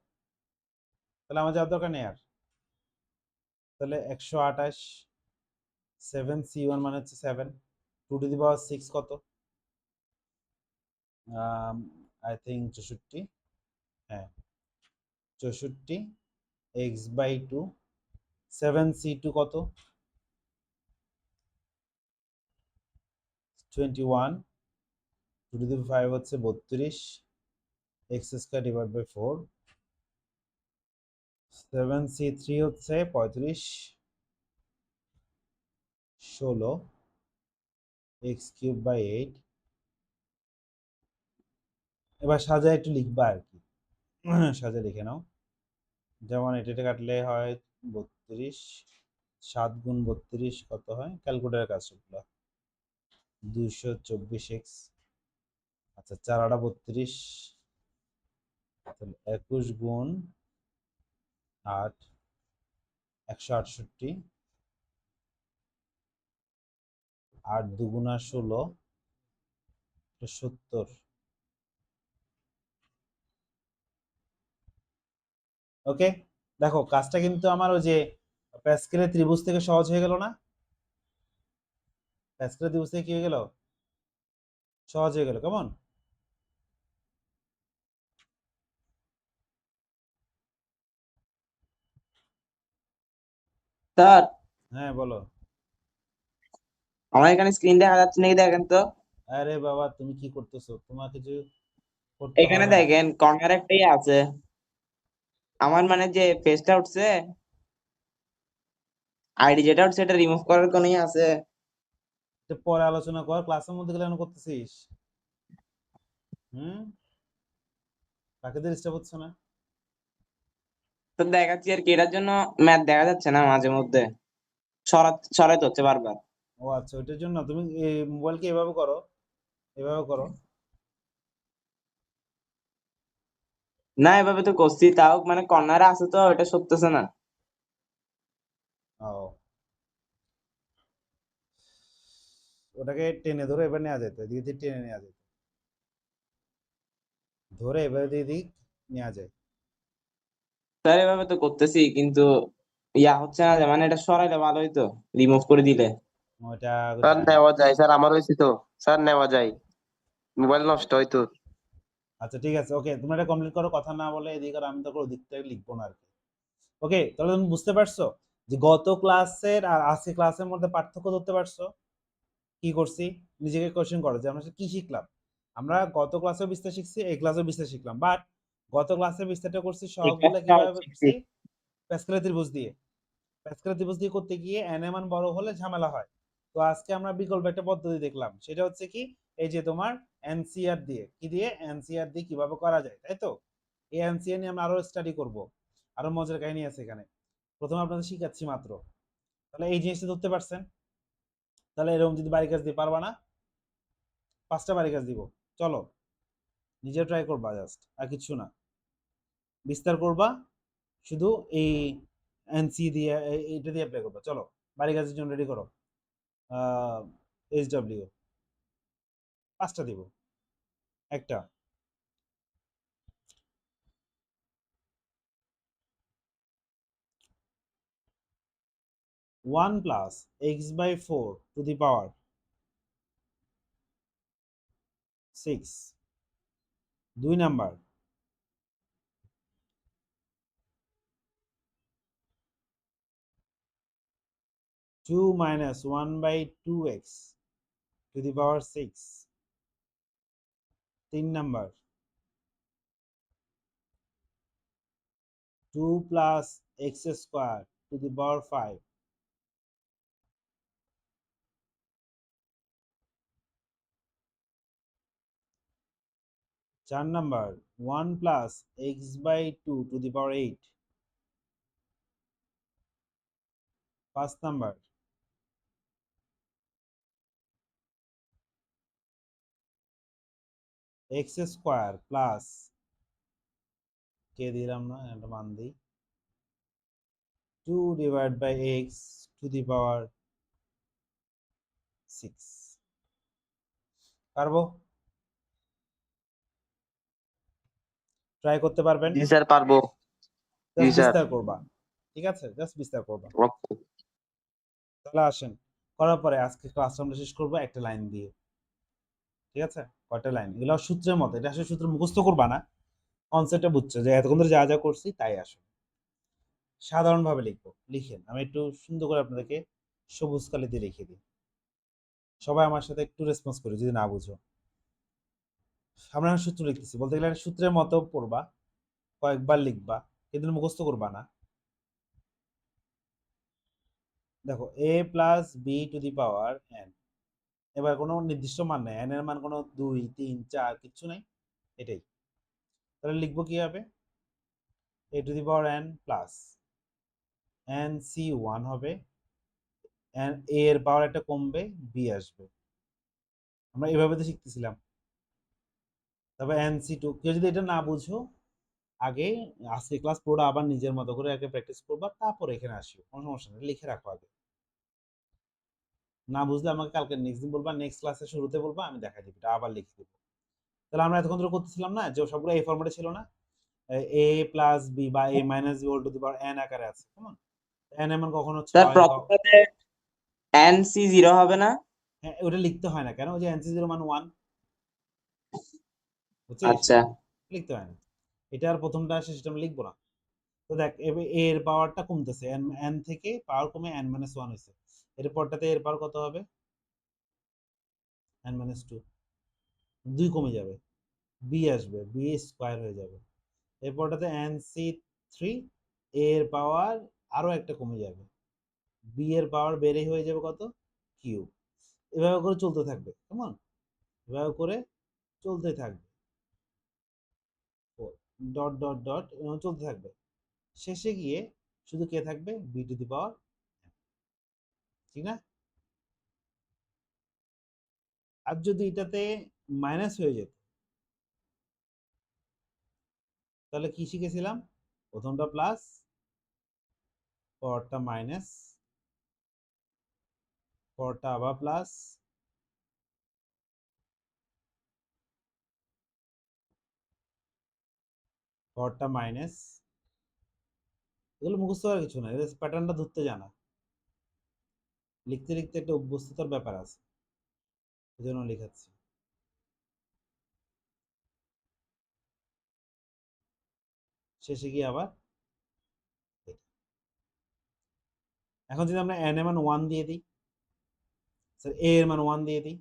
Speaker 1: তাহলে আমার যাওয়ার দরকার নেই আর তাহলে 128 7c1 মানে হচ্ছে 7 2 টু দি পাওয়ার 6 কত আই থিঙ্ক 64 হ্যাঁ 64 x/2 7c2 কত 21 2 to the 5 হচ্ছে 32 x square divide by 4 7c3 হচ্ছে 35 16 x কিউব বাই 8 এবার সাজায় একটু লিখবা আর কি সাজায় লিখে নাও যেমন এটা কাটলে হয় 32 7 গুণ 32 কত হয় ক্যালকুলেটরের কাজ করলা 224x আচ্ছা 4 আটা 32 তাহলে 21 গুণ 8 168 8 দুগুণা 16 70 ওকে দেখো কাজটা কিন্তু আমার ওই যে প্যাসকেলের ত্রিভুজ থেকে সহজ হয়ে গেল না প্যাসকেলের ত্রিভুজ থেকে কি হয়ে গেল সহজ হয়ে গেল কেমন
Speaker 4: স্যার
Speaker 1: হ্যাঁ বলো
Speaker 4: আমার এখানে স্ক্রিন দেখা যাচ্ছে নাকি দেখেন তো।
Speaker 1: আরে বাবা তুমি কি করতেছো তোমাকে যে করতে
Speaker 4: এখানে
Speaker 1: হবে না
Speaker 4: দেখেন কর্নার একটাই আছে, আমার মানে যে পেজটা উঠছে আইডি যেটা উঠছে এটা রিমুভ করার কোনো আছে?
Speaker 1: এটা পরে আলোচনা কর ক্লাসের মধ্যে গেলে করতেছিস তাকে তো ডিস্টার্ব হচ্ছে না
Speaker 4: তো দেখাচ্ছি আর কি, এটার জন্য ম্যাথ দেখা যাচ্ছে না মাঝে মধ্যে, সরাইতে হচ্ছে বারবার।
Speaker 1: ও আচ্ছা ওইটার জন্য তুমি এই মোবাইলকে এভাবে করো এভাবে করো
Speaker 4: না এভাবে তো করছি, তাও মানে কর্নারে আছে তো এটা সরতেছে না।
Speaker 1: ও ওটাকে টেনে ধরে এবার নেওয়া যেত এদিকে দিয়ে টেনে নেওয়া যেত ধরে এবার দিক নেওয়া যায়
Speaker 4: স্যার এভাবে তো করতেছি কিন্তু হচ্ছে না, যে মানে এটা সরাইলে ভালো হইতো, রিমুভ করে দিলে।
Speaker 1: ওটা
Speaker 2: স্যার নেওয়া যায় স্যার, আমার হয়েছে তো স্যার, নেওয়া যায়, মোবাইল নষ্ট হয়তো।
Speaker 1: আচ্ছা ঠিক আছে ওকে তোমরা এটা কমপ্লিট করো কথা না বলে এদিকে আর আমি তো ওদিক থেকে লিখবো না আর কি ওকে তাহলে তুমি বুঝতে পারছো যে গত ক্লাসের আর আজকে ক্লাসের মধ্যে পার্থক্য ধরতে পারছো কি করছি নিজেকে কোশ্চেন করো যে আমরা কি শিখলাম আমরা গত ক্লাসেও বিস্তার শিখছি এই ক্লাসেও বিস্তার শিখলাম বাট গত ক্লাসে বিস্তারটা করছি সবগুলো কিভাবে করছি প্যাসকেলের ত্রিভুজ দিয়ে প্যাসকেলের ত্রিভুজ দিয়ে করতে গিয়ে n এর মান বড় হলে ঝামেলা হয় তো আজকে আমরা বিকল্প একটা পদ্ধতি দেখলাম সেটা হচ্ছে কি এই যে তোমার এনসিআর দিয়ে কি দিয়ে এনসিআর দিয়ে কিভাবে করা যায় তাই তো এই এনসিআর নিয়ে আমরা আরো স্টাডি করব আরো মজার কাহিনী আছে এখানে প্রথমে আপনাদের শিখাচ্ছি মাত্র তাহলে এই জিনিসটা ধরতে পারছেন তাহলে এরকম যদি বাড়ি কাজ দিয়ে পারবা না 5টা বাড়ি কাজ দিব চলো নিজে ট্রাই করবা জাস্ট আর কিছু না বিস্তার করবা শুধু এই এনসি দিয়ে এটা দিয়ে অ্যাপ্লাই করবা চলো বাড়ি কাজের জন্য রেডি করো এইচডব্লিউ 5টা দিব একটা one plus x by 4 to the power 6 2 number 2 minus 1 by 2x to the power 6 3 number 2 plus x square to the power 5 4 number 1 plus x by 2 to the power 8 5 number x square plus কে দিলাম না এটা মান দিই 2 divided by x to the power 6 পারবো try করতে পারবেন
Speaker 2: জি sir পারবো। জি
Speaker 1: just
Speaker 2: sir.
Speaker 1: বিস্তার করবা ঠিক আছে জাস্ট বিস্তার করবা
Speaker 2: ওকে।
Speaker 1: তাহলে আসেন করার পরে আজকে ক্লাসটা আমরা শেষ করবো একটা লাইন দিয়ে ঠিক আছে কয়টা লাইন এগুলো সূত্রের মতো এটা আসলে সূত্র মুখস্থ করবা না কনসেপ্টটা বুঝছো যে এতক্ষণ ধরে যা যা করছি তাই আসলে সাধারণভাবে লিখবো লিখেন আমি একটু সুন্দর করে আপনাদেরকে সবুজ কালি দিয়ে লিখে দিই সবাই আমার সাথে একটু রেসপন্স করে যদি না বুঝো আমরা এখন সূত্র লিখতেছি, বলতে গেলে সূত্রের মতো পড়বা, কয়েকবার লিখবা, কিন্তু মুখস্থ করবা না। দেখো a plus b to the power n, এবার কোনো নির্দিষ্ট মান নেই, n এর মান কোনো 2 3 4 কিচ্ছু নেই, এটাই। তাহলে লিখবো কিভাবে, a two the power n plus n c1 হবে, a এর পাওয়ার একটা কমবে, b আসবে। আমরা এভাবে তো শিখতেছিলাম। তারপর nc2, কেউ যদি এটা না বুঝো আগে আজকে ক্লাস পুরোটা আবার নিজের মতো করে আগে প্র্যাকটিস করবা, তারপর এখানে আসিও, কোনো সমস্যা নেই, লিখে রাখো আগে। না বুঝলে আমাকে কালকে নেক্সট দিন বলবা, নেক্সট ক্লাসে শুরুতে বলবা, আমি দেখাই দিবি, এটা আবার লিখে দেবো। তাহলে আমরা এতক্ষণ ধরে করতেছিলাম না, যে সবগুলো এই ফরম্যাটে ছিল না, a প্লাস বি বা a minus b whole to the power n আকারে আছে, কেমন n এমন কখনো
Speaker 4: স্যার
Speaker 1: 6,
Speaker 4: প্রথমটাতে NC0 হবে না?
Speaker 1: হ্যাঁ ওটা লিখতে হয় না কেন, ওই যে nc0 মান 1, বুঝছিস,
Speaker 4: আচ্ছা
Speaker 1: লিখতে হয় না। এটা আর প্রথমটা আসে সেটা আমি লিখবো না। তো দেখ এবার a এর পাওয়ারটা কমতেছে, n থেকে পাওয়ার কমে n - 1 হয়েছে, এর পরটাতে এর পাওয়ার কত হবে, n - 2, 2 কমে যাবে, b আসবে, b স্কয়ার হয়ে যাবে। এরপরটাতে nc3, এর পাওয়ার আরো একটা কমে যাবে, b এর পাওয়ার বেড়ে হয়ে যাবে কত, কিউব। এভাবে করে চলতে থাকবে, কেমন, এভাবে করে চলতে থাকবে, ডট ডট ডট চলতে থাকবে। শেষে গিয়ে শুধু কে থাকবে, b টু দি পাওয়ার, ঠিক না। আর যদি এটাতে মাইনাস হয়ে যেত, তাহলে কি শিখেছিলাম, প্রথমটা প্লাস, পরটা মাইনাস, পরটা আবার প্লাস, পরটা মাইনাস। এগুলো মুখস্থ করার কিছু না, এদের প্যাটার্নটা ধরতে জানা, লিখতে লিখতে একটা অভ্যস্ততার ব্যাপার আছে, এই জন্য লেখাচ্ছি। শেষে গিয়ে আবার এটা। এখন যদি আমরা n এর মান 1 দিয়ে দিই, স্যার a এর মান 1 দিয়ে দিই,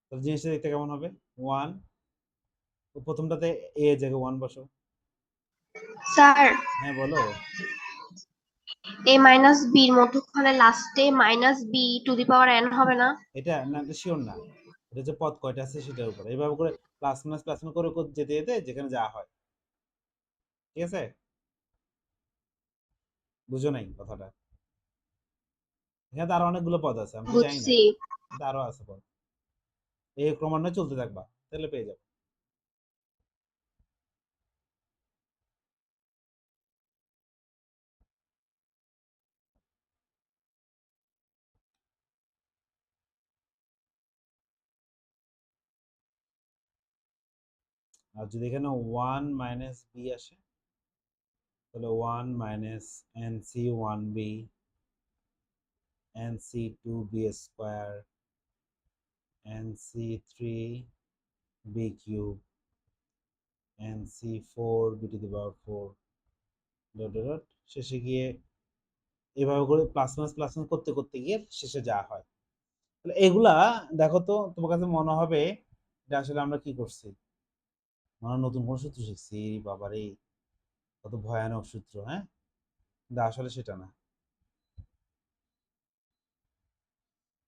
Speaker 1: তাহলে জিনিসটা দেখতে কেমন হবে, 1, প্রথমটাতে a এর জায়গায় 1 বসো।
Speaker 6: স্যার
Speaker 1: হ্যাঁ বলো।
Speaker 6: a মাইনাস বি এর মধ্যখানে লাস্টে minus b to the power n হবে না?
Speaker 1: এটা না, শিওর না, এটা হচ্ছে পদ কয়টা আছে সেটার উপরে, এইভাবে করে প্লাস মাইনাস করে করে যেতে যেতে যেখানে যা হয়, ঠিক আছে, বুঝো নাই কথাটা। এখানে তো আরো অনেকগুলো পদ আছে, আমি তো জানি না,
Speaker 6: বুঝছি।
Speaker 1: কিন্তু আরো আছে পদ, এই ক্রমান্বয়ে চলতে থাকবা, তাহলে পেয়ে যাবে। আর যদি এখানে 1 মাইনাস বি আসে, তাহলে 1 minus nc1b nc2b square nc3b cube nc4b two the power 4 dot dot dot, শেষে গিয়ে এভাবে করে প্লাস মাইনাস করতে করতে গিয়ে শেষে যা হয়। তাহলে এগুলা দেখো তো, তোমার কাছে মনে হবে যে আসলে আমরা কি করছি, আমরা নতুন কোন সূত্র শিখছি, বাবারে কত ভয়ানক সূত্র, হ্যাঁ, কিন্তু আসলে সেটা না,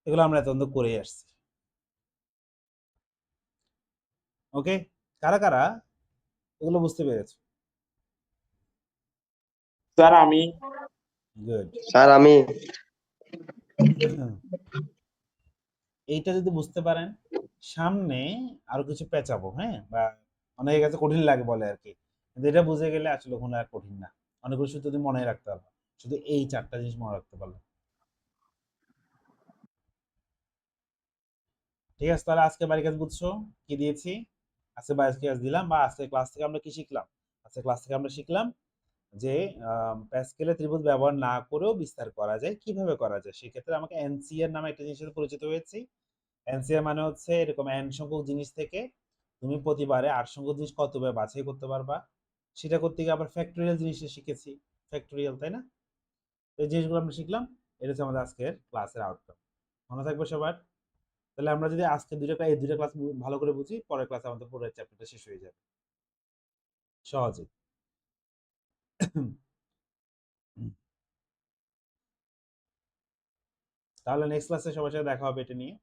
Speaker 1: এগুলো আমরা এতদিন করেই আসছি। ওকে, কারা কারা এগুলো বুঝতে পেরেছো,
Speaker 4: স্যার আমি।
Speaker 1: গুড।
Speaker 2: স্যার আমি।
Speaker 1: এইটা যদি বুঝতে পারেন, সামনে আরো কিছু পেঁচাবো, হ্যাঁ, বা অনেকের কাছে কঠিন লাগে বলে আর কি, কিন্তু এটা বুঝে গেলে আসলে কোনো আর কঠিন না, অনেকগুলো সূত্র তুমি মনে রাখতে পারবে, শুধু এই 4টা জিনিস মনে রাখতে পারলে। ঠিক আছে, তাহলে আজকে বাড়ির কাজ বুঝছো কি দিয়েছি, আজকে বাড়ির কাজ দিলাম, বা আজকে ক্লাস থেকে আমরা কি শিখলাম, আজকে ক্লাস থেকে আমরা শিখলাম যে প্যাসকেলের ত্রিভুজ ব্যবহার না করেও বিস্তার করা যায়, কিভাবে করা যায়, সেক্ষেত্রে আমাকে এনসিআর নামে একটা জিনিসের সাথে পরিচিত হয়েছি। এনসিআর মানে হচ্ছে এরকম n সংখ্যক জিনিস থেকে তুমি প্রতিবারে 8 সংখ্যক জিনিস কতবার বাছাই করতে পারবা, সেটা করতে গিয়ে আবার ফ্যাক্টরিয়াল জিনিসটা শিখেছি, ফ্যাক্টরিয়াল, তাই না। এই জিনিসগুলো আমরা শিখলাম, এটা হচ্ছে আমাদের আজকের ক্লাসের আউটকাম, মনে থাকবে সবার। তাহলে আমরা যদি আজকে এই দুইটা ক্লাস ভালো করে বুঝি, পরের ক্লাসে আমাদের পুরো চ্যাপ্টারটা শেষ হয়ে যাবে সহজে। তাহলে নেক্সট ক্লাসে সবার সাথে দেখা হবে এটা নিয়ে।